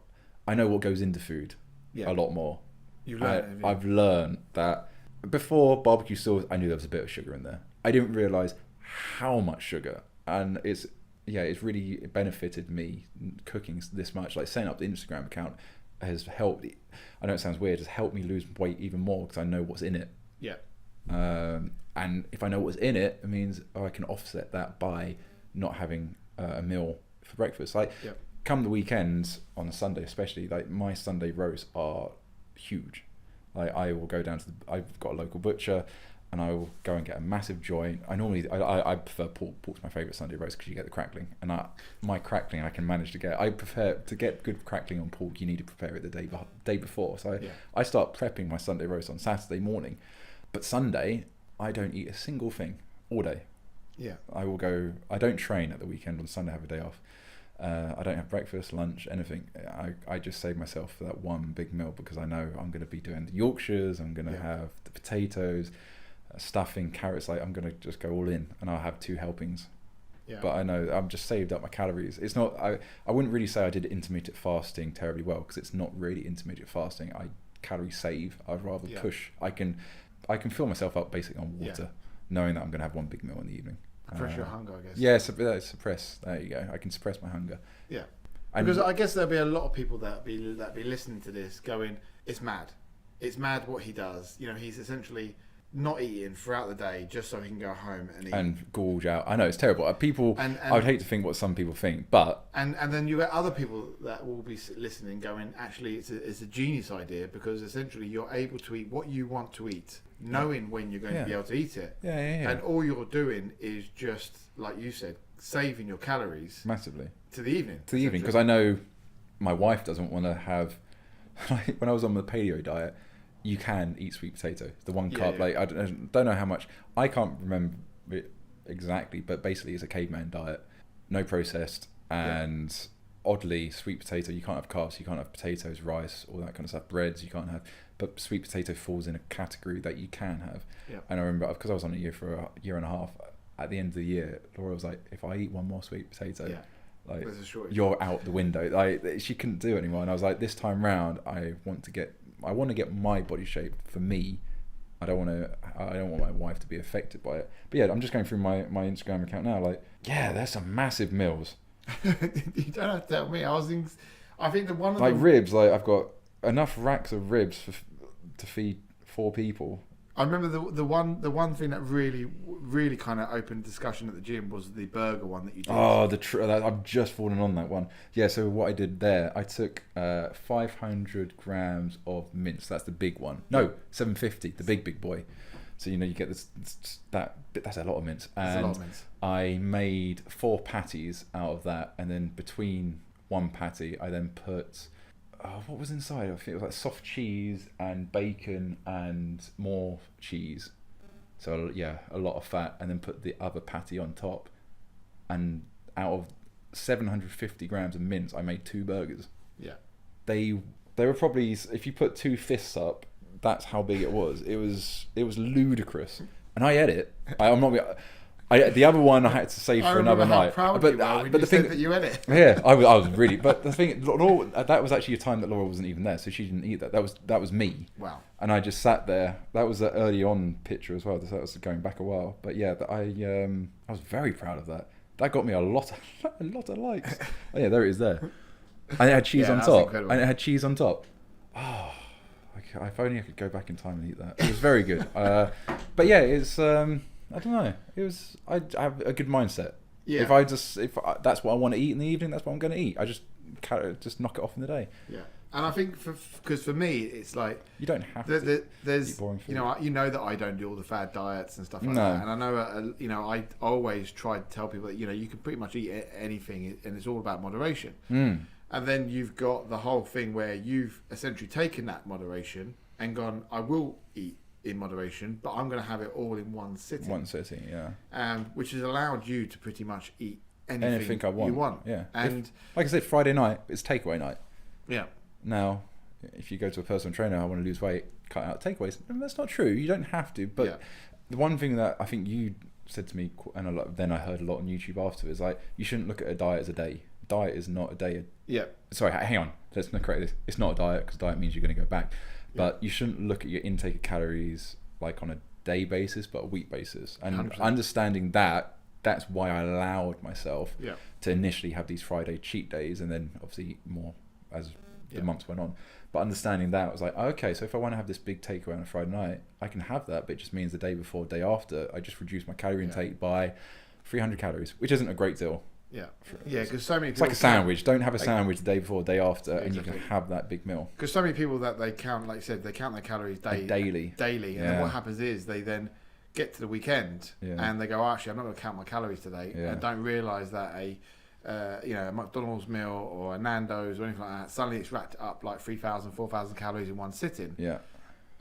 I know what goes into food a lot more. I've learned that before barbecue sauce, I knew there was a bit of sugar in there. I didn't realise how much sugar, and it's really benefited me cooking this much. Like setting up the Instagram account has helped. I know it sounds weird, has helped me lose weight even more because I know what's in it. Yeah. And if I know what's in it, it means I can offset that by not having a meal for breakfast. Like come the weekends on a Sunday, especially, like my Sunday roasts are huge. Like I will go down to I've got a local butcher, and I will go and get a massive joint. I prefer pork. Pork's my favourite Sunday roast because you get the crackling, and my crackling I can manage to get. I prefer to get good crackling on pork. You need to prepare it the day before. So I start prepping my Sunday roast on Saturday morning, but Sunday I don't eat a single thing all day. Yeah. I don't train at the weekend. On Sunday I have a day off. I don't have breakfast, lunch, anything. I just save myself for that one big meal because I know I'm going to be doing the Yorkshires. I'm going to have the potatoes, stuffing, carrots. Like I'm going to just go all in, and I'll have 2 helpings. Yeah. But I know I've just saved up my calories. It's not. I wouldn't really say I did intermittent fasting terribly well because it's not really intermittent fasting. I calorie save. I'd rather push. I can fill myself up basically on water, knowing that I'm going to have one big meal in the evening. Suppress your hunger, I guess. Yeah, suppress. There you go. I can suppress my hunger. Yeah, because I guess there'll be a lot of people that be listening to this going, "It's mad. It's mad what he does." You know, he's essentially not eating throughout the day just so he can go home and eat and gorge out. I know it's terrible. People, and I would hate to think what some people think, but and then you get other people that will be listening, going, "Actually, it's a genius idea because essentially you're able to eat what you want to eat." Knowing when you're going to be able to eat it. Yeah. And all you're doing is just, like you said, saving your calories. Massively. To the evening. Because I know my wife doesn't want to have... when I was on the paleo diet, you can eat sweet potato. The one carb, like, I don't know how much... I can't remember it exactly, but basically it's a caveman diet. No processed, and oddly, sweet potato, you can't have carbs, you can't have potatoes, rice, all that kind of stuff, breads, you can't have... But sweet potato falls in a category that you can have. Yeah. And I remember, because I was on a year for a year and a half, at the end of the year, Laura was like, if I eat one more sweet potato, like you're out the window. Like she couldn't do it anymore. And I was like, this time round, I want to get my body shape for me. I don't want my wife to be affected by it. But yeah, I'm just going through my Instagram account now. Like, yeah, there's some massive meals. You don't have to tell me. I think the one of like ribs. Like I've got enough racks of ribs to feed 4 people. I remember the one thing that really kind of opened discussion at the gym was the burger one that you did. Oh, I've just fallen on that one. Yeah, so what I did there, I took 500 grams of mince. That's the big one. No, 750, the big boy. So you get that's a lot of mince. And that's a lot of mince. I made 4 patties out of that, and then between one patty, I then put. What was inside? I think it was like soft cheese and bacon and more cheese. So yeah, a lot of fat, and then put the other patty on top. And out of 750 grams of mince, I made 2 burgers. Yeah, they were probably, if you put 2 fists up, that's how big it was. It was ludicrous, and I ate it. I'm not. The other one I had to save for another night. But the thing that you ate it. Yeah, I was really. But the thing, Laura, that was actually a time that Laura wasn't even there, so she didn't eat that. That was me. Wow. And I just sat there. That was an early on picture as well. That was going back a while. But yeah, I was very proud of that. That got me a lot of likes. Oh yeah, there it is there. And it had cheese on top. Incredible. And it had cheese on top. Oh, if only I could go back in time and eat that. It was very good. But yeah, it's. I don't know. It was. I have a good mindset. Yeah. If that's what I want to eat in the evening, that's what I'm going to eat. I just knock it off in the day. Yeah. And I think because for me, it's like you don't have to. There's you know that I don't do all the fad diets and stuff like that. And I know I always try to tell people that you can pretty much eat anything, and it's all about moderation. And then you've got the whole thing where you've essentially taken that moderation and gone, I will eat in moderation, but I'm going to have it all in one sitting. Yeah. Which has allowed you to pretty much eat anything I want. You want. Yeah. And like I said, Friday night it's takeaway night. Yeah. Now, if you go to a personal trainer, I want to lose weight, cut out takeaways. And that's not true. You don't have to. But the one thing that I think you said to me, and then I heard a lot on YouTube after, is like you shouldn't look at a diet as a day. Diet is not a day. Yeah. Sorry, hang on. Let's not correct this. It's not a diet because diet means you're going to go back. But you shouldn't look at your intake of calories like on a day basis, but a week basis. And 100%. Understanding that's why I allowed myself to initially have these Friday cheat days, and then obviously eat more as the months went on. But understanding that, I was like, okay, so if I want to have this big takeaway on a Friday night, I can have that, but it just means the day before, day after, I just reduce my calorie intake by 300 calories, which isn't a great deal. Yeah, because so many people... It's like a sandwich. Don't have a sandwich the day before, day after, and you can have that big meal. Because so many people that they count, like you said, they count their calories daily. And then what happens is they then get to the weekend and they go, actually, I'm not going to count my calories today, and don't realise that a McDonald's meal or a Nando's or anything like that, suddenly it's racked up like 3,000, 4,000 calories in one sitting. Yeah.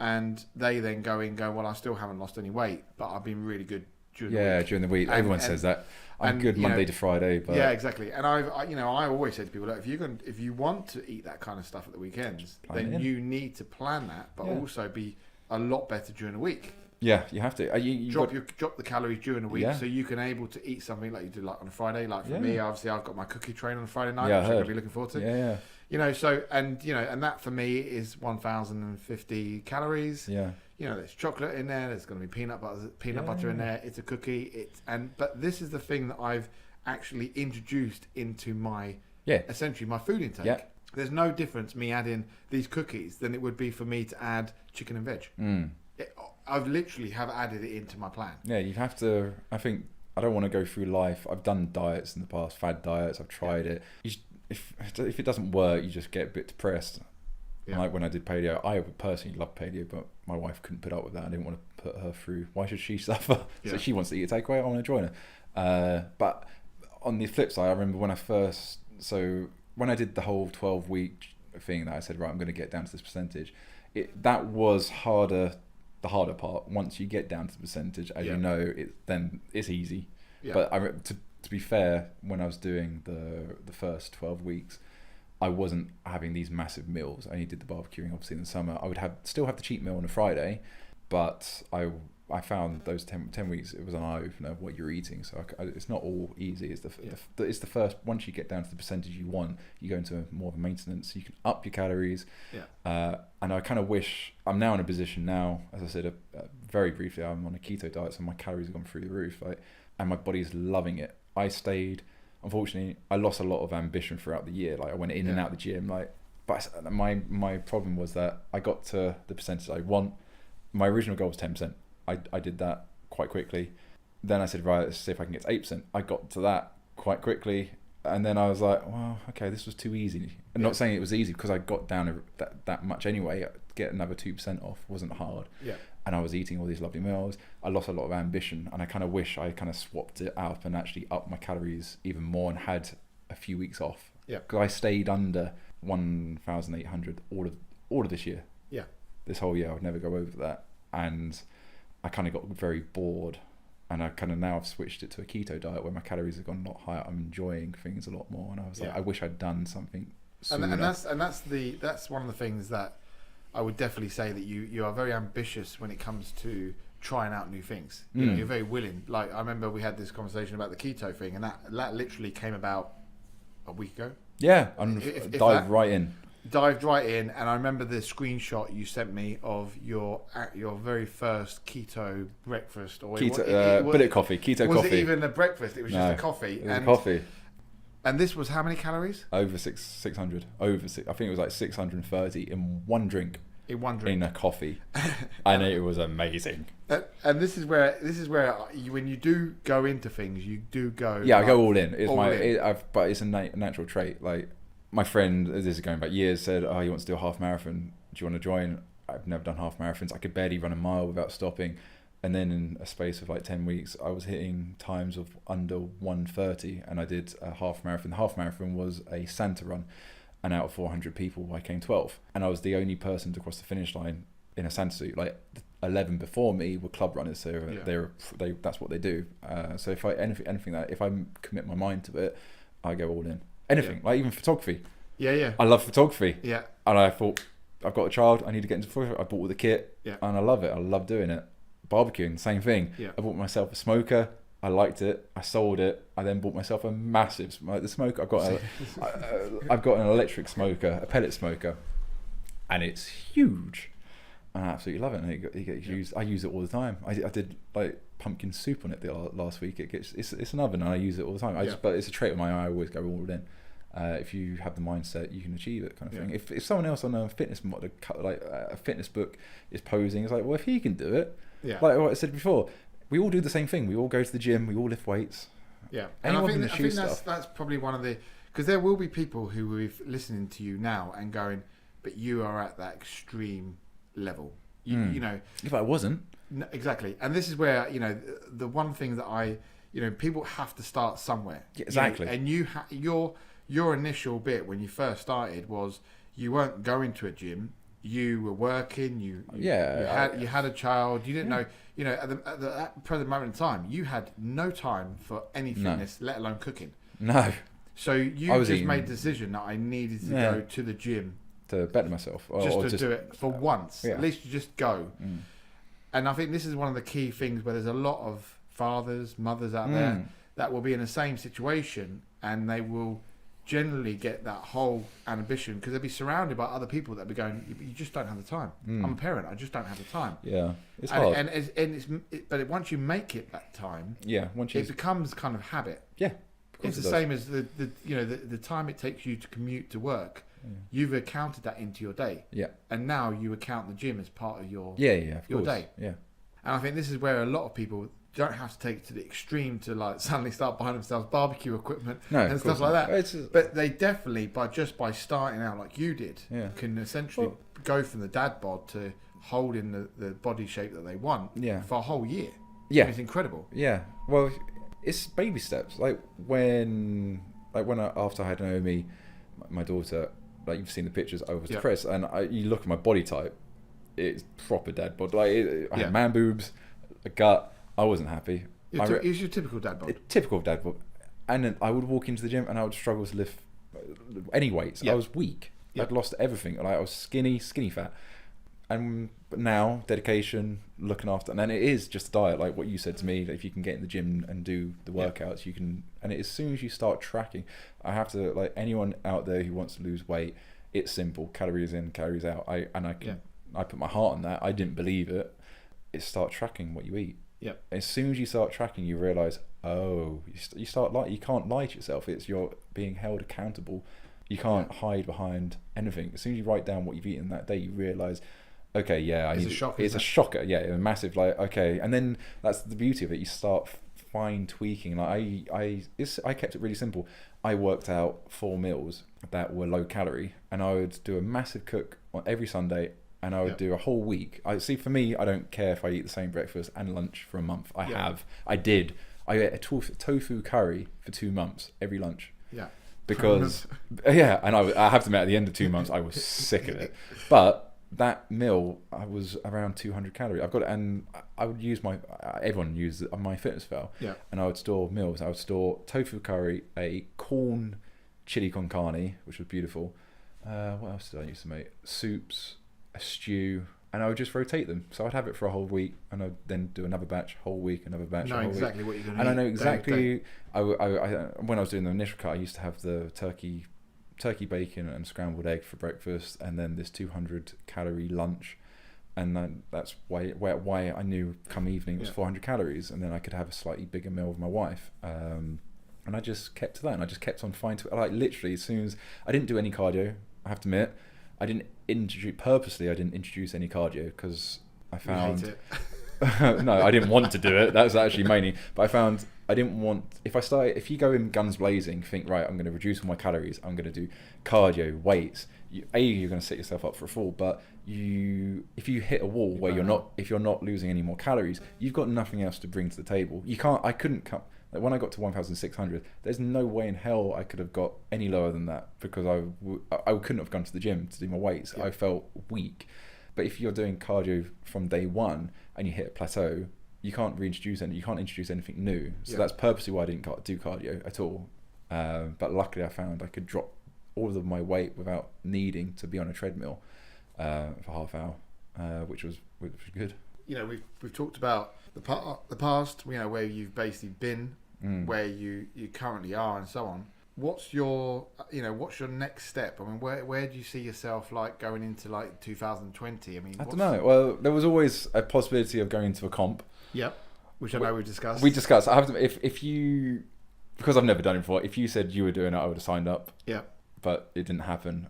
and they then go, well, I still haven't lost any weight, but I've been really good during the week. During the week. Everyone says that. I'm good Monday to Friday, but yeah, exactly. And I always say to people, look, if you want to eat that kind of stuff at the weekends, then you need to plan that, but also be a lot better during the week. Yeah, you have to. You drop the calories during the week, so you can able to eat something like you do like on a Friday. Like for me, obviously, I've got my cookie train on a Friday night, which I'm gonna be looking forward to. Yeah. And that for me is 1,050 calories. Yeah. There's chocolate in there. There's going to be peanut butter in there. It's a cookie. But this is the thing that I've actually introduced into my essentially my food intake. Yeah. There's no difference me adding these cookies than it would be for me to add chicken and veg. I've literally have added it into my plan. Yeah, you have to. I think I don't want to go through life. I've done diets in the past, fad diets. I've tried it. If it doesn't work, you just get a bit depressed. Yeah. Like when I did paleo, I personally love paleo, but my wife couldn't put up with that. I didn't want to put her through. Why should she suffer? Yeah. So she wants to eat a takeaway. I want to join her. But on the flip side, I remember when I did the whole 12-week thing that I said, right, I'm going to get down to this percentage. That was harder. The harder part. Once you get down to the percentage, as you know, then it's easy. Yeah. But to be fair, when I was doing the first 12 weeks, I wasn't having these massive meals. I only did the barbecuing obviously in the summer. I would still have the cheat meal on a Friday, but I found those 10 weeks, it was an eye-opener what you're eating. So it's not all easy. It's the first, once you get down to the percentage you want, you go into more of a maintenance, so you can up your calories. Yeah. And I kind of wish, I'm now in a position now, as I said very briefly, I'm on a keto diet, so my calories have gone through the roof, and my body's loving it. Unfortunately, I lost a lot of ambition throughout the year. Like I went in and out of the gym. But my problem was that I got to the percentage I want. My original goal was 10%. I did that quite quickly. Then I said, right, let's see if I can get to 8%. I got to that quite quickly. And then I was like, well, okay, this was too easy. I'm not saying it was easy because I got down that much anyway. Get another 2% off wasn't hard. Yeah. And I was eating all these lovely meals. I lost a lot of ambition, and I kind of wish I kind of swapped it up and actually upped my calories even more and had a few weeks off. Yeah. Because I stayed under 1,800 all of this year. Yeah. This whole year, I would never go over that, and I kind of got very bored. And I kind of now have switched it to a keto diet where my calories have gone a lot higher. I'm enjoying things a lot more, and I was like, I wish I'd done something sooner. And that's one of the things that I would definitely say, that you are very ambitious when it comes to trying out new things. You're very willing. Like I remember we had this conversation about the keto thing, and that literally came about a week ago. Yeah, dived right in. Dived right in, and I remember the screenshot you sent me of your very first keto breakfast, or bullet coffee, keto coffee. Was it even a breakfast? It was just a coffee. It was a coffee. And this was how many calories? Over 600. I think it was like 630 in one drink. In a coffee, and it was amazing. And this is where when you do go into things, you do go. Yeah, I go all in. But it's a natural trait. Like my friend, this is going back years, said, "Oh, you want to do a half marathon? Do you want to join?" I've never done half marathons. I could barely run a mile without stopping. And then in a space of like 10 weeks, I was hitting times of under 1:30, and I did a half marathon. The half marathon was a Santa run, and out of 400 people, I came 12th. And I was the only person to cross the finish line in a Santa suit. Like 11 before me were club runners, so that's what they do. So if I commit my mind to it, I go all in. Anything, like even photography. Yeah. I love photography. Yeah. And I thought, I've got a child, I need to get into photography. I bought all the kit, and I love it. I love doing it. Barbecuing, same thing. Yeah. I bought myself a smoker. I liked it. I sold it. I then bought myself a massive the smoker. I've got an electric smoker, a pellet smoker, and it's huge. I absolutely love it. And it gets used. I use it all the time. I did like pumpkin soup on it last week. It's an oven, and I use it all the time. But it's a trait of mine. I always go all in. If you have the mindset, you can achieve it, kind of thing. If someone else on a fitness a fitness book is posing, it's like, well, if he can do it. Yeah. Like what I said before, we all do the same thing. We all go to the gym. We all lift weights. Yeah, and I think that's probably one of the, because there will be people who will be listening to you now and going, but you are at that extreme level. You know, if I wasn't, no, exactly. And this is where the one thing that people have to start somewhere. Yeah, exactly. And your initial bit when you first started was you weren't going to a gym. you were working, you had a child, you didn't know, at that present moment in time, you had no time for any fitness, let alone cooking. No. So you just made the decision that I needed to go to the gym to better myself, or to do it for once. Yeah. At least you just go. And I think this is one of the key things where there's a lot of fathers, mothers out there that will be in the same situation, and they will generally get that whole ambition because they'll be surrounded by other people that be going, you just don't have the time. I'm a parent, I just don't have the time. Yeah, it's hard. But once you make it that time, it becomes kind of habit. Yeah, it's the same as the time it takes you to commute to work. You've accounted that into your day. Yeah. And now you account the gym as part of your day. Yeah. And I think this is where a lot of people don't have to take it to the extreme to like suddenly start buying themselves barbecue equipment and stuff like that. But they definitely, by starting out like you did, can essentially go from the dad bod to holding the body shape that they want for a whole year. Yeah. It's incredible. Yeah. Well, it's baby steps. After I had Naomi, my daughter, like you've seen the pictures, I was depressed, and you look at my body type, it's proper dad bod. I had man boobs, a gut. I wasn't happy. It's your typical dad bod. Typical dad bod. And then I would walk into the gym and I would struggle to lift any weights. I was weak. I'd lost everything. I was skinny fat. And now, dedication, looking after, and then it is just a diet, like what you said to me, that if you can get in the gym and do the workouts, you can, and as soon as you start tracking, I have to, like anyone out there who wants to lose weight, it's simple, calories in, calories out. I put my heart on that. I didn't believe it. It's start tracking what you eat. Yep. As soon as you start tracking, you realise, you start you can't lie to yourself. You're being held accountable. You can't hide behind anything. As soon as you write down what you've eaten that day, you realise, okay, it's a shocker. Yeah, a massive, and then that's the beauty of it. You start fine tweaking. I kept it really simple. I worked out 4 meals that were low calorie, and I would do a massive cook on every Sunday. And I would do a whole week. For me, I don't care if I eat the same breakfast and lunch for a month. I ate a tofu curry for 2 months, every lunch. Yeah. Because, and I have to admit, at the end of 2 months, I was sick of it. But that meal, I was around 200 calories. I've got it, and I would use everyone uses my MyFitnessPal. Yeah. And I would store meals. I would store tofu curry, a corn chili con carne, which was beautiful. What else did I used to make? Soups, a stew, and I would just rotate them. So I'd have it for a whole week, and I'd then do another batch, whole week, another batch. Know exactly what you're going to eat. And I know exactly. When I was doing the initial cut, I used to have the turkey bacon and scrambled egg for breakfast, and then this 200 calorie lunch, and then that's why I knew come evening it was 400 calories, and then I could have a slightly bigger meal with my wife. And I just kept to that, and I just kept on fine. Literally, as soon as I didn't do any cardio, I have to admit. I didn't introduce any cardio because I found no, I didn't want to do it. That was actually mainly, but I found I didn't want, if you go in guns blazing, think, right, I'm going to reduce all my calories, I'm going to do cardio, weights, you're going to set yourself up for a fall. But if you hit a wall where if you're not losing any more calories, you've got nothing else to bring to the table. I couldn't cut. Like when I got to 1,600, there's no way in hell I could have got any lower than that, because I couldn't have gone to the gym to do my weights. Yeah. I felt weak. But if you're doing cardio from day one and you hit a plateau, you can't introduce anything new. So that's purposely why I didn't do cardio at all. But luckily I found I could drop all of my weight without needing to be on a treadmill for half hour, which was good. We've talked about the past, where you've basically been, where you currently are, and so on. What's your next step? I mean, where do you see yourself going into 2020? I mean, I don't know. Well, there was always a possibility of going to a comp. Yep. Which I know we've discussed. We discussed. I have to, if you, because I've never done it before. If you said you were doing it, I would have signed up. Yeah. But it didn't happen.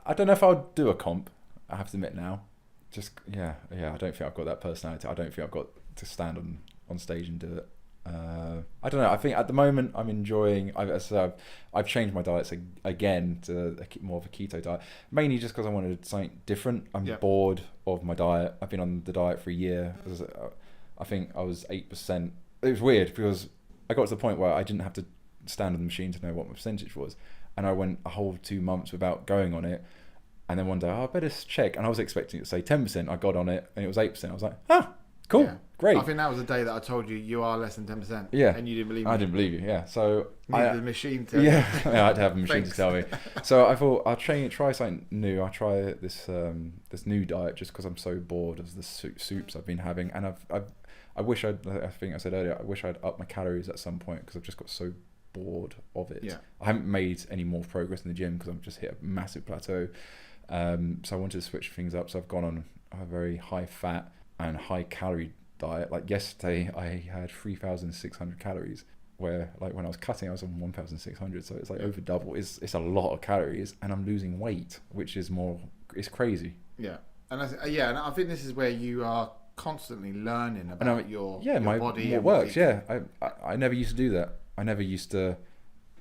I don't know if I would do a comp. I have to admit now. Just I don't think I've got that personality. I don't think I've got to stand on stage and do it. I don't know. I think at the moment I'm enjoying. I've changed my diets again to more of a keto diet, mainly just because I wanted something different. I'm bored of my diet. I've been on the diet for a year. I think I was 8%. It was weird because I got to the point where I didn't have to stand on the machine to know what my percentage was, and I went a whole 2 months without going on it. And then one day, I better check. And I was expecting it to say 10%. I got on it and it was 8%. I was like, cool, Yeah. great. I think that was the day that I told you are less than 10%. Yeah. And you didn't believe me. I didn't believe you, yeah. So Needed the machine to... Yeah, I had to have a machine Thanks. to tell me. So I thought I'll try something new. I'll try this this new diet just because I'm so bored of the soups I've been having. And I think I said earlier, I wish I'd up my calories at some point because I've just got so bored of it. Yeah. I haven't made any more progress in the gym because I've just hit a massive plateau. So I wanted to switch things up. So I've gone on a very high fat and high calorie diet. Like yesterday, I had 3,600 calories. Where like when I was cutting, I was on 1,600. So it's like over double. It's a lot of calories, and I'm losing weight, which is it's crazy. Yeah, and and I think this is where you are constantly learning about your body. What works? Yeah, I never used to do that. I never used to.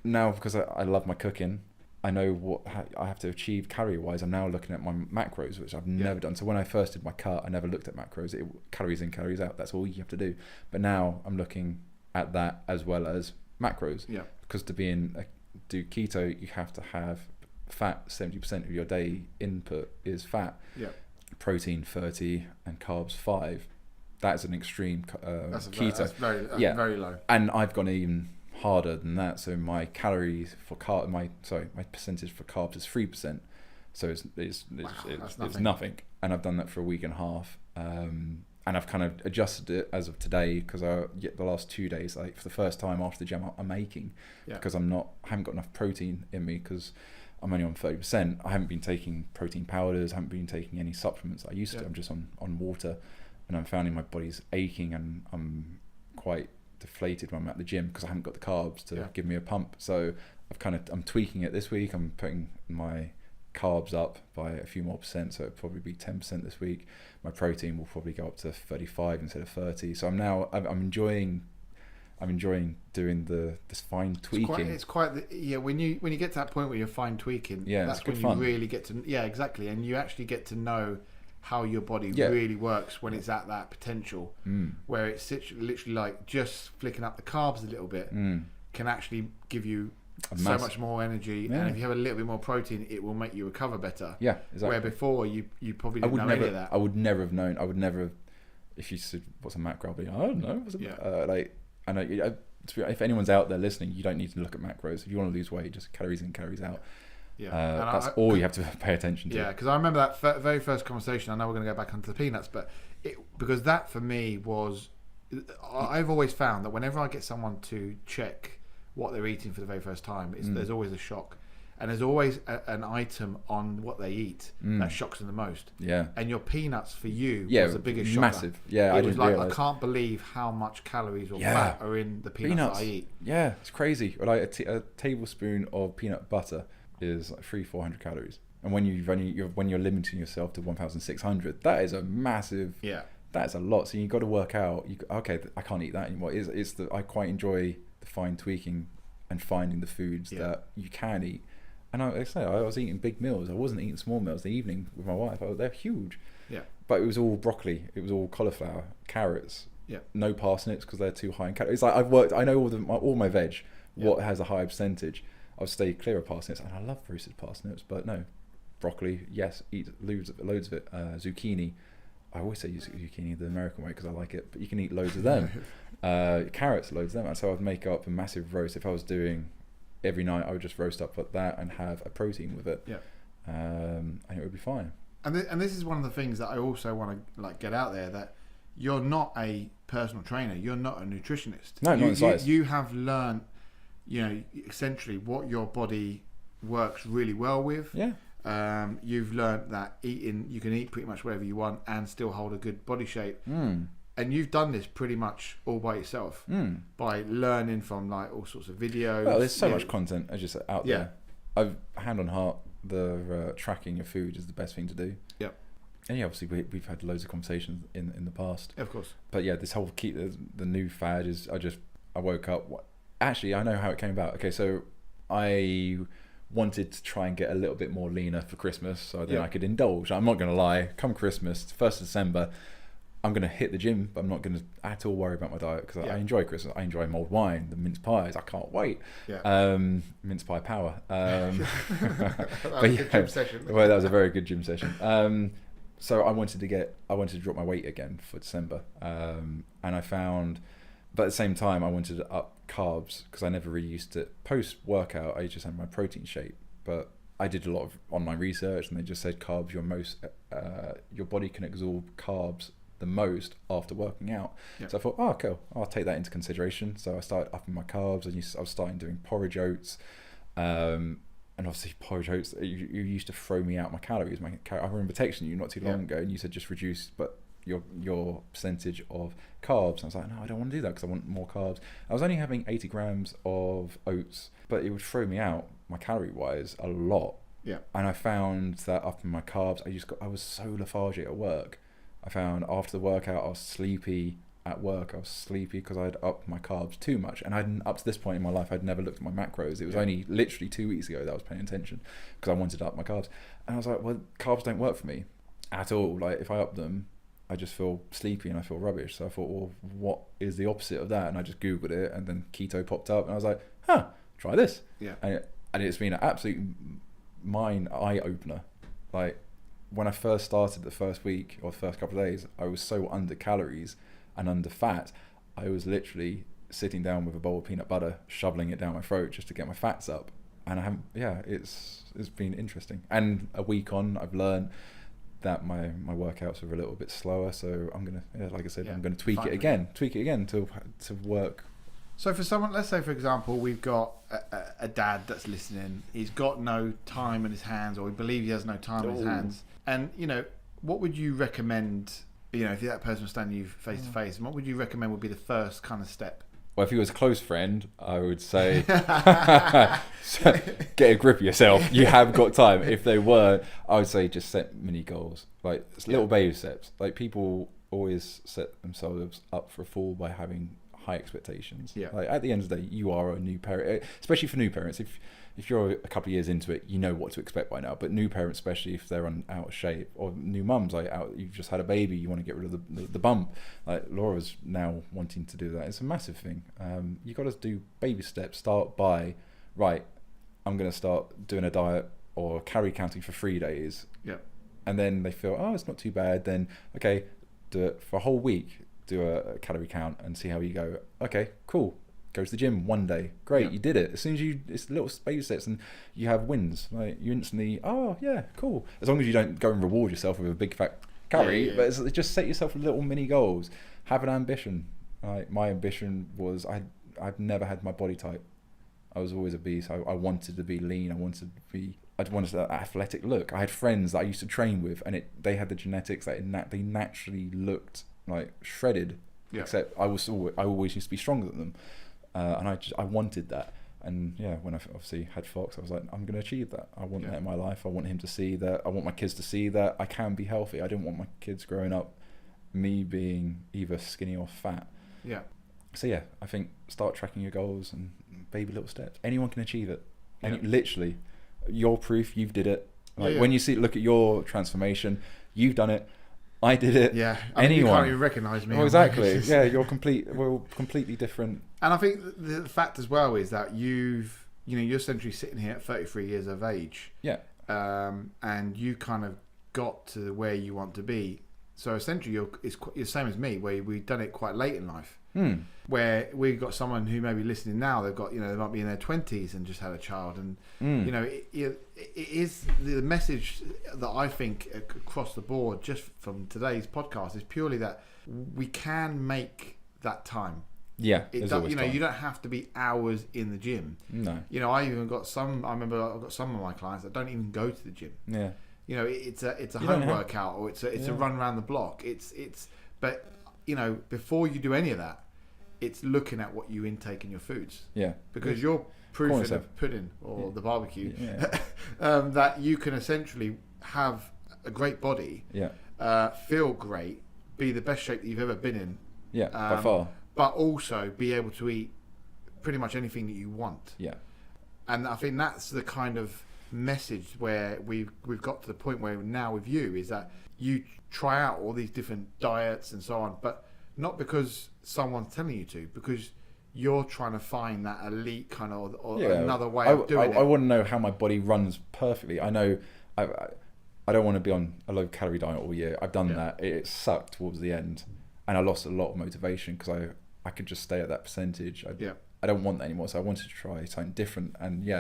Now because I love my cooking, I know what I have to achieve calorie wise. I'm now looking at my macros, which I've never done. So when I first did my cut, I never looked at macros. Calories in, calories out. That's all you have to do. But now I'm looking at that as well as macros. Yeah. Because to do keto, you have to have fat. 70% of your day input is fat. Yeah. Protein 30 and carbs 5. That's an extreme keto. That's very low. And I've gone even harder than that. So my calories for my percentage for carbs is 3%. So it's nothing. And I've done that for a week and a half. And I've kind of adjusted it as of today because the last 2 days, like for the first time after the gym, I'm aching because I haven't got enough protein in me because I'm only on 30%. I haven't been taking protein powders, I haven't been taking any supplements I used to. I'm just on water, and I'm finding my body's aching and I'm quite deflated when I'm at the gym because I haven't got the carbs to give me a pump. So I'm tweaking it this week. I'm putting my carbs up by a few more percent, so it'll probably be 10% this week. My protein will probably go up to 35 instead of 30. So I'm enjoying doing this fine tweaking. It's quite when you get to that point where you're fine tweaking, that's when fun. You really get to exactly, and you actually get to know how your body really works when it's at that potential, where it's literally like just flicking up the carbs a little bit can actually give you so much more energy, and if you have a little bit more protein, it will make you recover better. Yeah, exactly. Where before you probably didn't know any of that. I would never have known. I would never have, if you said what's a macro, I'd be like, I don't know. I know if anyone's out there listening, you don't need to look at macros. If you want to lose weight, just calories in, calories out. Yeah, that's all you have to pay attention to. Yeah, because I remember that very first conversation. I know we're going to go back onto the peanuts, but because that for me was, I've always found that whenever I get someone to check what they're eating for the very first time, there's always a shock, and there's always an item on what they eat that shocks them the most. Yeah, and your peanuts for you was the biggest shocker. Massive. Yeah, it was like realize. I can't believe how much calories or fat are in the peanuts that I eat. Yeah, it's crazy. Like a tablespoon of peanut butter is like 300-400 calories, and when you're limiting yourself to 1,600, that is a massive. Yeah, that's a lot. So you got to work out. I can't eat that anymore. I quite enjoy the fine tweaking and finding the foods that you can eat. And I was eating big meals. I wasn't eating small meals. The evening with my wife, they're huge. Yeah. But it was all broccoli. It was all cauliflower, carrots. Yeah. No parsnips because they're too high in calories. It's like I know all my veg. What has a higher percentage? I'll stay clear of parsnips, and I love roasted parsnips. But no, broccoli. Yes, eat loads of it. Zucchini. I always say zucchini the American way because I like it, but you can eat loads of them. Carrots, loads of them. And so I'd make up a massive roast. If I was doing every night, I would just roast up like that and have a protein with it. Yeah. And it would be fine. And this is one of the things that I also want to get out there, that you're not a personal trainer. You're not a nutritionist. No, not in size. You have learned, essentially what your body works really well with. Yeah. You've learned that you can eat pretty much whatever you want and still hold a good body shape. And you've done this pretty much all by yourself by learning from like all sorts of videos. Well, there's so much content as you said out there. I've hand on heart, the tracking your food is the best thing to do. Yep. And obviously we've had loads of conversations in the past. Of course. But this whole the new fad is I woke up. Actually, I know how it came about. Okay, so I wanted to try and get a little bit more leaner for Christmas, so then I could indulge. I'm not going to lie. Come Christmas, 1st of December, I'm going to hit the gym, but I'm not going to at all worry about my diet because I enjoy Christmas. I enjoy mulled wine, the mince pies. I can't wait. Yeah. Mince pie power. That was a good gym session. Well, that was a very good gym session. So I wanted to drop my weight again for December. And I found, but at the same time, I wanted to up carbs because I never really used to. Post workout, I just had my protein shake, but I did a lot of online research, and they just said carbs, your body can absorb carbs the most after working out. Yep. So I thought, oh, cool, I'll take that into consideration. So I started upping my carbs, and I was starting doing porridge oats. And obviously porridge oats, you used to throw me out my calories. I remember texting you not too long ago, and you said just reduce, but your percentage of carbs. And I was like, no, I don't want to do that because I want more carbs. I was only having 80 grams of oats, but it would throw me out, my calorie wise, a lot. Yeah. And I found that up in my carbs, I was so lethargic at work. I found after the workout, I was sleepy at work. I was sleepy because I'd upped my carbs too much. And up to this point in my life, I'd never looked at my macros. It was only literally 2 weeks ago that I was paying attention because I wanted to up my carbs. And I was like, well, carbs don't work for me at all. Like if I up them, I just feel sleepy and I feel rubbish. So I thought, well, what is the opposite of that? And I just Googled it, and then keto popped up, and I was like, try this. Yeah. And it's been an absolute eye opener. Like when I first started the first week or the first couple of days, I was so under calories and under fat. I was literally sitting down with a bowl of peanut butter, shoveling it down my throat just to get my fats up. And it's been interesting. And a week on, I've learned that my workouts are a little bit slower, so I'm gonna, like I said, I'm gonna tweak it again to work. So for someone, let's say for example, we've got a dad that's listening. He's got no time in his hands, or we believe he has no time in his hands. And what would you recommend? If that person was standing you face to face, what would you recommend would be the first kind of step? Well, if he was a close friend, I would say get a grip of yourself. You have got time. If they weren't, I would say just set mini goals, like little baby steps. Like people always set themselves up for a fall by having high expectations. Yeah. Like at the end of the day, you are a new parent, especially for new parents. If you're a couple of years into it, you know what to expect by now. But new parents, especially if they're out of shape, or new mums, you've just had a baby, you want to get rid of the bump. Like Laura's now wanting to do that. It's a massive thing. You got to do baby steps. Start by, right, I'm going to start doing a diet or calorie counting for 3 days. Yeah. And then they feel, oh, it's not too bad. Then, okay, do it for a whole week. Do a calorie count and see how you go. Okay, cool. Go to the gym one day. Great, you did it. As soon as it's little baby steps and you have wins. Like you instantly, oh yeah, cool. As long as you don't go and reward yourself with a big fat calorie, but it's just set yourself little mini goals. Have an ambition. Like my ambition was, I've never had my body type. I was always obese. I wanted to be lean. I wanted that athletic look. I had friends that I used to train with, and they had the genetics that they naturally looked like shredded. Yeah. Except I always used to be stronger than them. And I wanted that. And when I obviously had Fox, I was like, I'm going to achieve that. I want that in my life. I want him to see that. I want my kids to see that I can be healthy. I didn't want my kids growing up me being either skinny or fat. Yeah. So I think start tracking your goals and baby little steps. Anyone can achieve it. And literally, you're proof you've did it. Like when you look at your transformation, you've done it. I did it. Yeah, anyone. You can't even recognise me. Well, exactly. We're completely different. And I think the fact as well is that you're essentially sitting here at 33 years of age. Yeah. And you kind of got to where you want to be. So essentially, you're the same as me, where we've done it quite late in life. Where we've got someone who may be listening now. They've got, they might be in their 20s and just had a child, and it is the message that I think across the board, just from today's podcast, is purely that we can make that time. Yeah, you don't have to be hours in the gym. No, I even got some. I remember I've got some of my clients that don't even go to the gym. Yeah, it's a home workout, or it's a run around the block. But before you do any of that, it's looking at what you intake in your foods. Yeah, because you're proof in the pudding or the barbecue that you can essentially have a great body, feel great, be the best shape that you've ever been in. Yeah, by far. But also be able to eat pretty much anything that you want. Yeah. And I think that's the kind of message where we've got to the point where now with you is that you try out all these different diets and so on, but not because someone's telling you to, because you're trying to find that elite kind of or another way of doing it. I want to know how my body runs perfectly. I know I don't want to be on a low calorie diet all year. I've done that. It sucked towards the end, and I lost a lot of motivation because I could just stay at that percentage. I don't want that anymore. So I wanted to try something different, and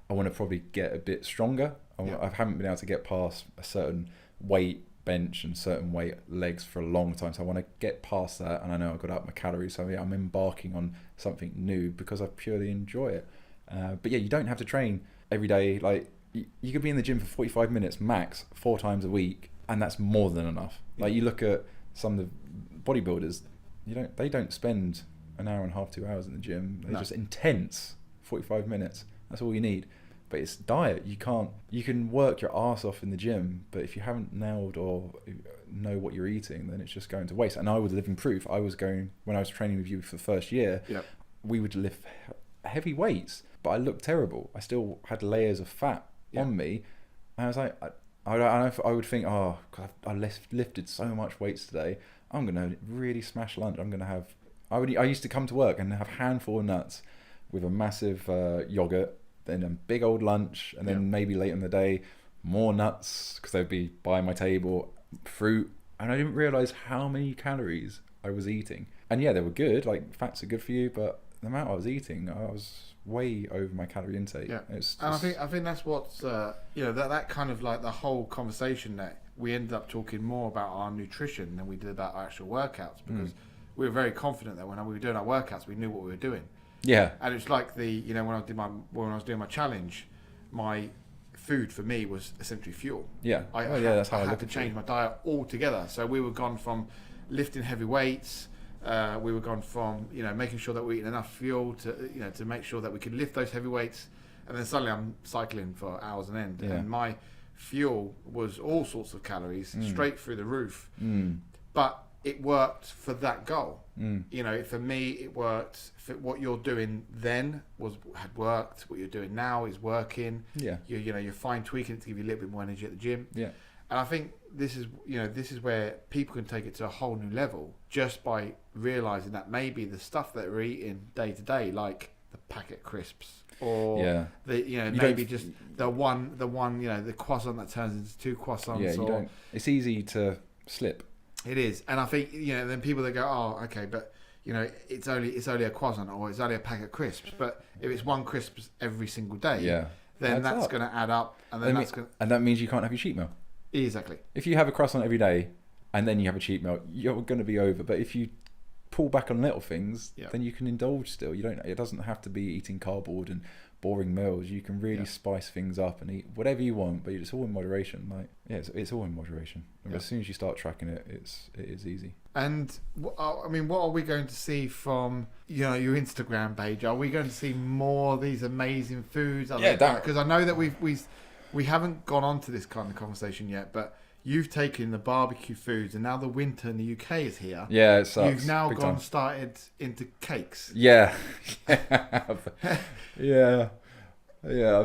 I want to probably get a bit stronger. I haven't been able to get past a certain weight bench and certain weight legs for a long time, so I want to get past that, and I know I've got to up my calories, so I'm embarking on something new because I purely enjoy it. But you don't have to train every day. Like you could be in the gym for 45 minutes max 4 times a week, and that's more than enough. Like you look at some of the bodybuilders, they don't spend an hour and a half, 2 hours in the gym. They're just intense 45 minutes. That's all you need. But it's diet. You can work your ass off in the gym, but if you haven't nailed or know what you're eating, then it's just going to waste. And I was living proof. When I was training with you for the first year, we would lift heavy weights, but I looked terrible. I still had layers of fat on me. And I was like, I would think, oh, God, I lifted so much weights today. I'm going to really smash lunch. I'm going to have, I used to come to work and have a handful of nuts with a massive yogurt, then a big old lunch, and then maybe late in the day, more nuts, because they'd be by my table, fruit, and I didn't realise how many calories I was eating. And they were good, like fats are good for you, but the amount I was eating, I was way over my calorie intake. And I think that's what's, that kind of like the whole conversation that we ended up talking more about our nutrition than we did about our actual workouts, because we were very confident that when we were doing our workouts, we knew what we were doing. Yeah, and it's like when I was doing my challenge, my food for me was essentially fuel. That's how I had to change my diet altogether. So we were gone from lifting heavy weights, we were gone from making sure that we're eating enough fuel to make sure that we could lift those heavy weights, and then suddenly I'm cycling for hours on end, and my fuel was all sorts of calories straight through the roof, but it worked for that goal. For me, it worked. What you're doing then had worked. What you're doing now is working. You're fine tweaking it to give you a little bit more energy at the gym. And I think this is where people can take it to a whole new level just by realizing that maybe the stuff that we're eating day to day, like the packet crisps, or maybe just the croissant that turns into 2 croissants. It's easy to slip. It is, and I think then people that go, oh, okay, but it's only a croissant or it's only a packet of crisps. But if it's 1 crisp every single day, then that's going to add up, and then and that means you can't have your cheat meal. Exactly. If you have a croissant every day and then you have a cheat meal, you're going to be over. But if you pull back on little things, then you can indulge still. It doesn't have to be eating cardboard and boring meals. You can really spice things up and eat whatever you want, but it's all in moderation. It's all in moderation. As soon as you start tracking it, it is easy. And what are we going to see from your Instagram page? Are we going to see more of these amazing foods? Because I know that we haven't gone on to this kind of conversation yet, but you've taken the barbecue foods, and now the winter in the UK is here. Yeah, it sucks. You've now started into cakes. Yeah. I've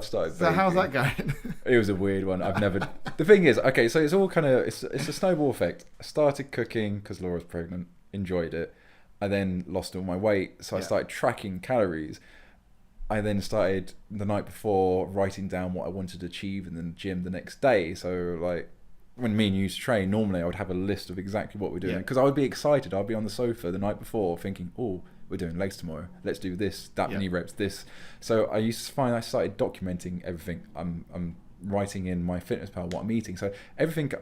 started. So how's that going? It was a weird one. I've never. The thing is, okay, so it's all kind of it's a snowball effect. I started cooking because Laura's pregnant, enjoyed it. I then lost all my weight, so I started tracking calories. I then started the night before writing down what I wanted to achieve in the gym the next day. So like, when me and you used to train, normally I would have a list of exactly what we're doing, because I would be excited. I'd be on the sofa the night before thinking, oh, we're doing legs tomorrow. Let's do this, that many reps, this. So I started documenting everything. I'm writing in my fitness pal what I'm eating. So everything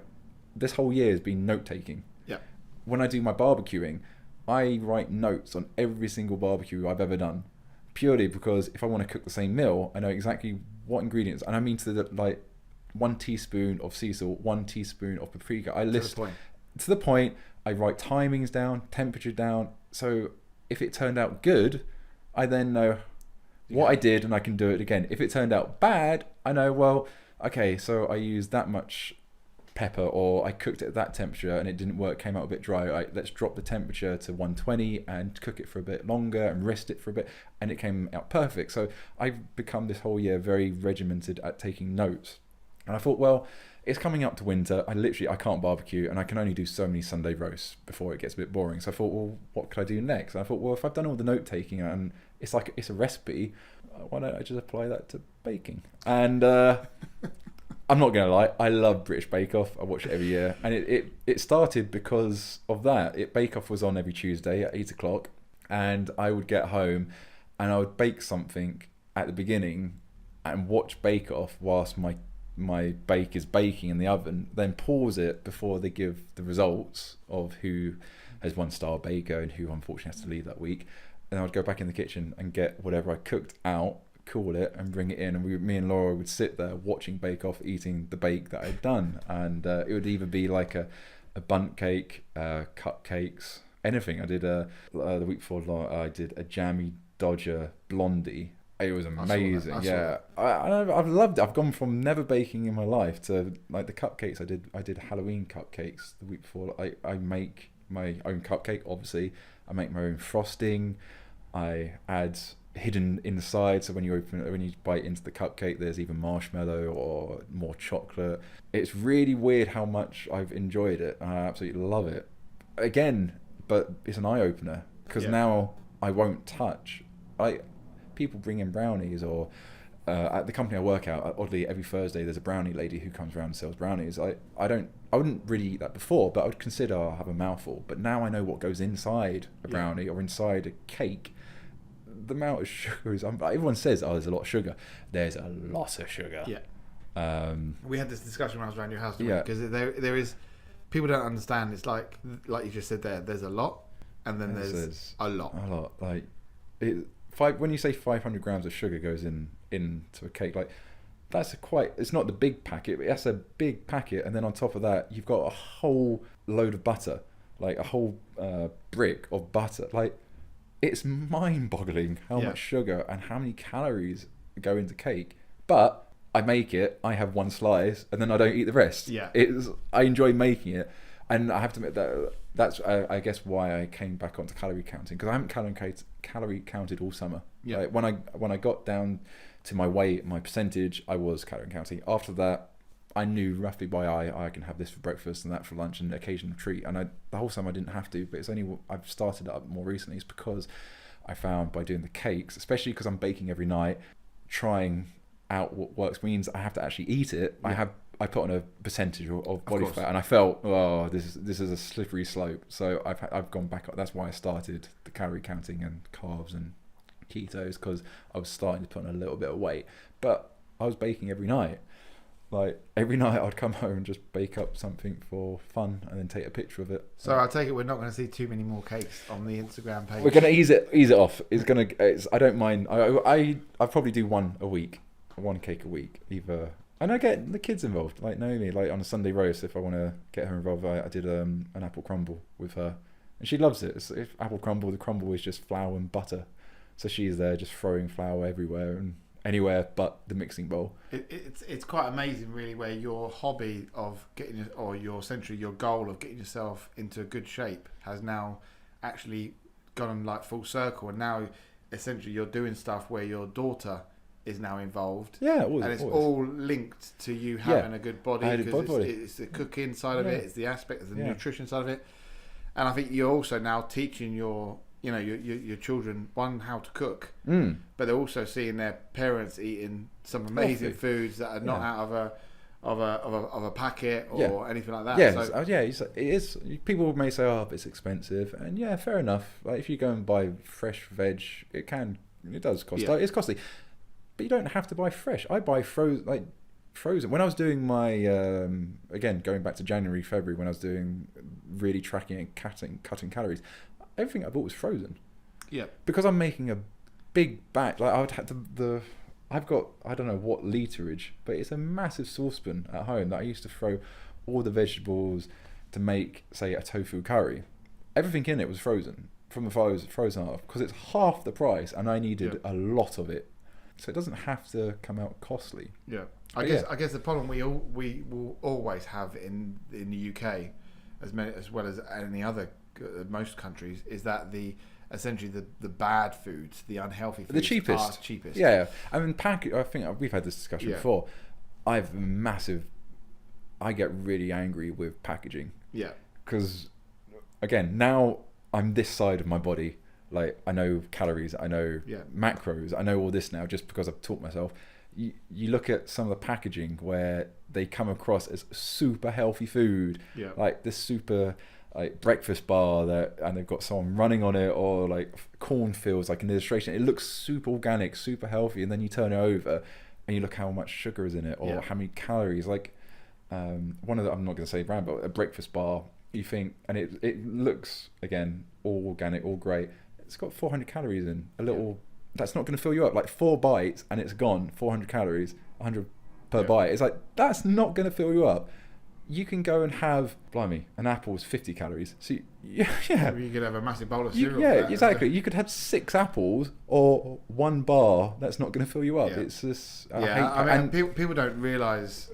this whole year has been note taking. Yeah. When I do my barbecuing, I write notes on every single barbecue I've ever done, purely because if I want to cook the same meal, I know exactly what ingredients, and I mean to the 1 teaspoon of sea salt, 1 teaspoon of paprika. I list to the point. I write timings down, temperature down. So if it turned out good, I then know what I did and I can do it again. If it turned out bad, I know, well, okay, so I used that much pepper, or I cooked it at that temperature and it didn't work, came out a bit dry. Let's drop the temperature to 120 and cook it for a bit longer and rest it for a bit, and it came out perfect. So I've become this whole year very regimented at taking notes. And I thought, well, it's coming up to winter. I can't barbecue, and I can only do so many Sunday roasts before it gets a bit boring. So I thought, well, what could I do next? And I thought, well, if I've done all the note taking and it's a recipe, why don't I just apply that to baking? And I'm not going to lie, I love British Bake Off. I watch it every year. And it started because of that. Bake Off was on every Tuesday at 8 o'clock. And I would get home and I would bake something at the beginning and watch Bake Off whilst my bake is baking in the oven, then pause it before they give the results of who has won Star Baker and who unfortunately has to leave that week. And I would go back in the kitchen and get whatever I cooked out, cool it, and bring it in. And me and Laura would sit there watching Bake Off, eating the bake that I'd done. And it would either be like a bundt cake, cupcakes, anything. I did the week before, I did a jammy Dodger blondie. It was amazing. I've loved it. I've gone from never baking in my life to like the cupcakes. I did Halloween cupcakes the week before. I make my own cupcake, obviously. I make my own frosting. I add hidden inside, so when you bite into the cupcake, there's either marshmallow or more chocolate. It's really weird how much I've enjoyed it. I absolutely love it. Again, but it's an eye opener because now I won't touch. People bring in brownies, or at the company I work at, oddly every Thursday there's a brownie lady who comes around and sells brownies. I wouldn't really eat that before, but I would consider I'll have a mouthful. But now I know what goes inside a brownie or inside a cake. The amount of sugar is everyone says, oh, there's a lot of sugar. There's a lot of sugar. We had this discussion when I was around your house, because there is, people don't understand. It's like you just said there's a lot, and then there's a lot. Like when you say 500 grams of sugar goes into a cake, like it's not the big packet, but that's a big packet. And then on top of that, you've got a whole load of butter, like a whole brick of butter. Like, it's mind-boggling how much sugar and how many calories go into cake. But I make it, I have one slice, and then I don't eat the rest. I enjoy making it. And I have to admit that's I guess why I came back onto calorie counting, because I haven't calorie counted all summer. Like when I got down to my weight, my percentage, I was calorie counting. After that, I knew roughly by I can have this for breakfast and that for lunch and an occasional treat. And the whole summer I didn't have to, but it's only I've started it up more recently. It's because I found by doing the cakes, especially because I'm baking every night, trying out what works means I have to actually eat it. I put on a percentage of body fat, and I felt, oh, this is a slippery slope. So I've gone back up. That's why I started the calorie counting and carbs and ketos, because I was starting to put on a little bit of weight. But I was baking every night. Like every night I'd come home and just bake up something for fun and then take a picture of it. So I take it we're not going to see too many more cakes on the Instagram page. We're going to ease it off. I don't mind. I probably do one cake a week, either. And I get the kids involved, like Naomi, like on a Sunday roast, if I want to get her involved. I did an apple crumble with her, and she loves it. If apple crumble, the crumble is just flour and butter, so she's there just throwing flour everywhere and anywhere but the mixing bowl. It's quite amazing, really, where your hobby of your goal of getting yourself into a good shape has now actually gone like full circle, and now essentially you're doing stuff where your daughter is now involved, and it's all linked to you having a good body, because it's the cooking side of it, it's the aspect of the nutrition side of it, and I think you're also now teaching your children, one, how to cook, but they're also seeing their parents eating some amazing foods that are not out of a packet or anything like that. It is. People may say, oh, it's expensive, and fair enough. Like if you go and buy fresh veg, it does cost. It's costly. But you don't have to buy fresh. I buy frozen. When I was doing my again going back to January, February, when I was doing really tracking and cutting calories, everything I bought was frozen. Yeah. Because I'm making a big batch. Like I would have I've got, I don't know what literage, but it's a massive saucepan at home that I used to throw all the vegetables to make, say, a tofu curry. Everything in it was frozen from the frozen half, because it's half the price, and I needed a lot of it. So it doesn't have to come out costly. Yeah. I guess the problem we will always have in the UK, as well as any other most countries, is that essentially the bad foods, the unhealthy foods, The cheapest. are cheapest. Yeah. I mean, I think we've had this discussion before. I get really angry with packaging. Yeah. Because, again, now I'm this side of my body. Like, I know calories, I know macros, I know all this now just because I've taught myself. You look at some of the packaging where they come across as super healthy food, like this super like breakfast bar and they've got someone running on it, or like cornfields, like an illustration. It looks super organic, super healthy, and then you turn it over and you look how much sugar is in it, or how many calories. Like I'm not going to say brand, but a breakfast bar. You think, and it looks again all organic, all great. It's got 400 calories in a little. That's not going to fill you up. Like 4 bites and it's gone. 400 calories, 100 per bite. It's like, that's not going to fill you up. You can go and have, blimey, an apple is 50 calories. So you could have a massive bowl of cereal. Exactly. You could have 6 apples or 1 bar. That's not going to fill you up. It's just people don't realise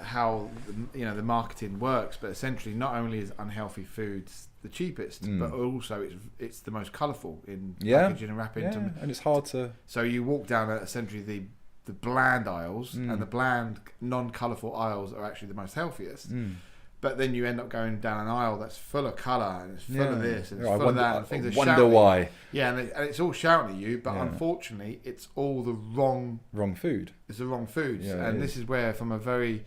how the marketing works. But essentially, not only is unhealthy foods the cheapest, but also it's the most colourful in packaging and wrapping. And it's hard to. So you walk down essentially the bland aisles, and the bland, non-colourful aisles are actually the most healthiest. But then you end up going down an aisle that's full of colour, and it's full of this, and it's full of that, and things are shouting. Wonder why. Yeah, and it's all shouting at you, but unfortunately, it's all the wrong food. It's the wrong foods, and this is where, from a very,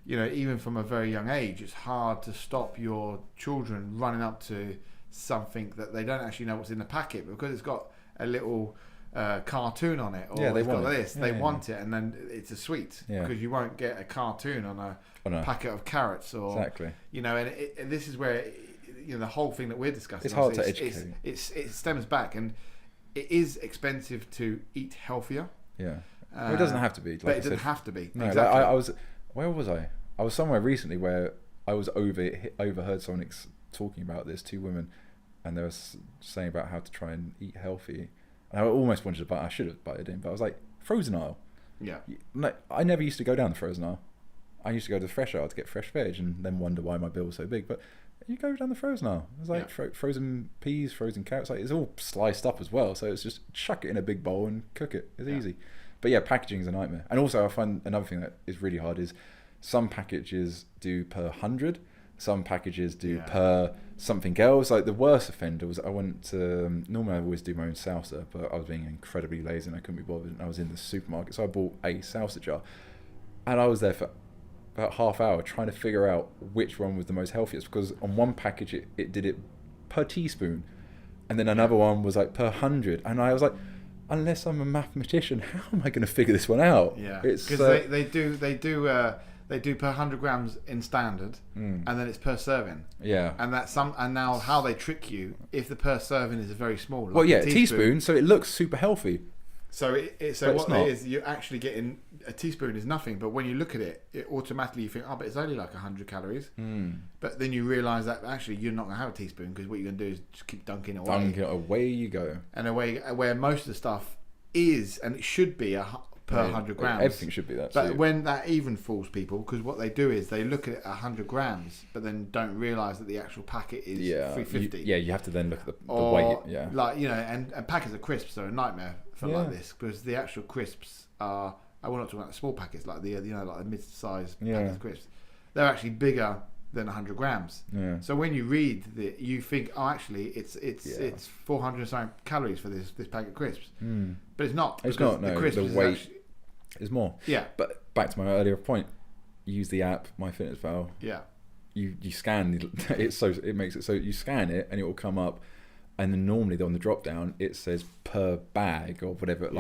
even from a very young age, it's hard to stop your children running up to something that they don't actually know what's in the packet, because it's got a little cartoon on it, or they want this. They want it, and then it's a sweet, because you won't get a cartoon on a packet of carrots, or exactly. And this is where the whole thing that we're discussing. It's hard to educate. It stems back, and it is expensive to eat healthier. Yeah, it doesn't have to be. But it doesn't have to be. No, exactly. Where was I? I was somewhere recently where I was overheard someone talking about this, 2 women, and they were saying about how to try and eat healthy. And I almost wanted to buy. I should have butted in, but I was like, frozen aisle. Yeah. Like, I never used to go down the frozen aisle. I used to go to the fresh aisle to get fresh veg, and then wonder why my bill was so big. But you go down the frozen aisle. It's like frozen peas, frozen carrots. Like, it's all sliced up as well. So it's just chuck it in a big bowl and cook it. It's easy. But yeah, packaging is a nightmare. And also, I find another thing that is really hard is some packages do per 100. Some packages do per something else. Like, the worst offender was, I went to, normally I always do my own salsa, but I was being incredibly lazy and I couldn't be bothered, and I was in the supermarket, so I bought a salsa jar, and I was there for about half hour trying to figure out which one was the most healthiest, because on one package it did it per teaspoon, and then another one was like per 100, and I was like, unless I'm a mathematician, how am I going to figure this one out? Yeah, because they do per 100 grams in standard, and then it's per serving. Yeah, and and now how they trick you, if the per serving is a very small. Like a teaspoon, so it looks super healthy. So what it is, you're actually getting a teaspoon is nothing, but when you look at it, automatically you think, but it's only like 100 calories. But then you realise that actually you're not going to have a teaspoon, because what you're going to do is just keep dunking it away. Dunk it away you go. And where most of the stuff is, and it should be per 100 grams. Everything should be that. But when that even fools people, because what they do is they look at 100 grams, but then don't realise that the actual packet is 350. You have to then look at the weight. Yeah, like and packets of crisps are a nightmare for like this, because the actual crisps are. I will not talk about the small packets, like the like the mid-sized packets of crisps. They're actually bigger than 100 grams. Yeah. So when you read you think, actually it's 400 something calories for this packet of crisps. But it's not. It's not. No, the weight is more. Yeah. But back to my earlier point, use the app MyFitnessPal. Yeah. You scan it, so it makes it so you scan it and it will come up, and then normally on the drop down it says per bag or whatever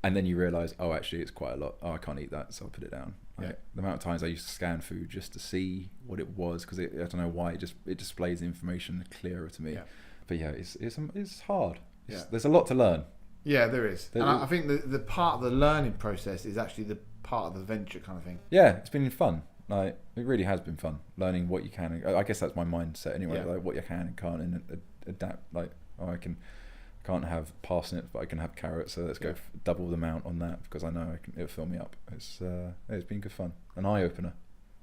and then you realise, actually it's quite a lot. I can't eat that, so I'll put it down. The amount of times I used to scan food just to see what it was, because I don't know why, it displays the information clearer to me. Yeah. But it's hard. There's a lot to learn. Yeah, there is. And I think the part of the learning process is actually the part of the venture kind of thing. Yeah, it's been fun. Like, it really has been fun learning what you can. I guess that's my mindset anyway. Like, what you can and can't, and adapt. Like, I can't can't have parsnips, but I can have carrots. So let's go double the amount on that because I know it'll fill me up. It's been good fun, an eye opener.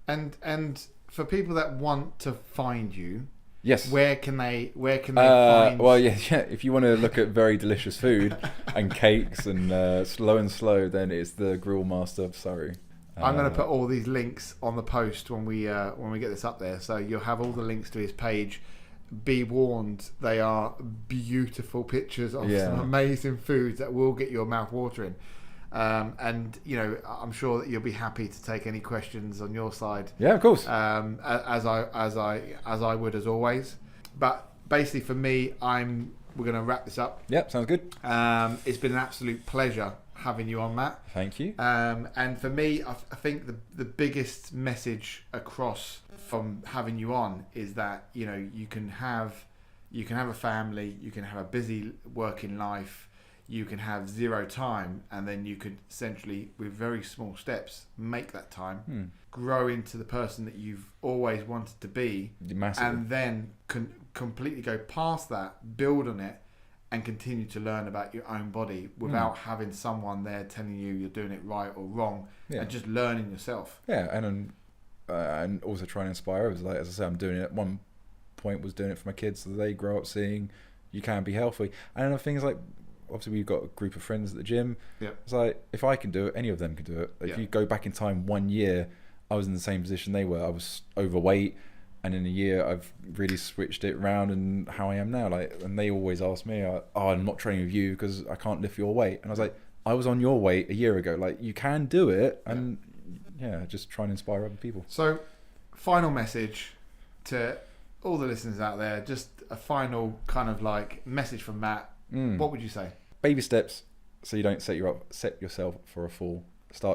And for people that want to find you, yes, where can they find? Well, yeah. If you want to look at very delicious food and cakes and slow, then it's the Grill Master of Surrey. I'm going to put all these links on the post when we get this up there, so you'll have all the links to his page. Be warned, they are beautiful pictures of some amazing foods that will get your mouth watering. And I'm sure that you'll be happy to take any questions on your side. Yeah, of course. As I would as always. But basically, for me, we're going to wrap this up. Yep, sounds good. It's been an absolute pleasure having you on, Matt. Thank you. And for me, I think the biggest message across from having you on is that you can have a family, you can have a busy working life, you can have zero time, and then you could essentially, with very small steps, make that time, grow into the person that you've always wanted to be, massively. And then completely go past that, build on it, and continue to learn about your own body without having someone there telling you you're doing it right or wrong, and just learning yourself. Yeah, and also trying to inspire others. Like, as I said, I'm doing it. At one point, was doing it for my kids so they grow up seeing you can be healthy. And another thing is, like, obviously we've got a group of friends at the gym. Yeah, it's like, if I can do it, any of them can do it. If you go back in time 1 year, I was in the same position they were. I was overweight. And in a year, I've really switched it around and how I am now. Like, and they always ask me, I'm not training with you because I can't lift your weight. And I was like, I was on your weight a year ago. Like, you can do it. And just try and inspire other people. So, final message to all the listeners out there, just a final kind of like message from Matt. What would you say? Baby steps so you don't set yourself for a fall. Start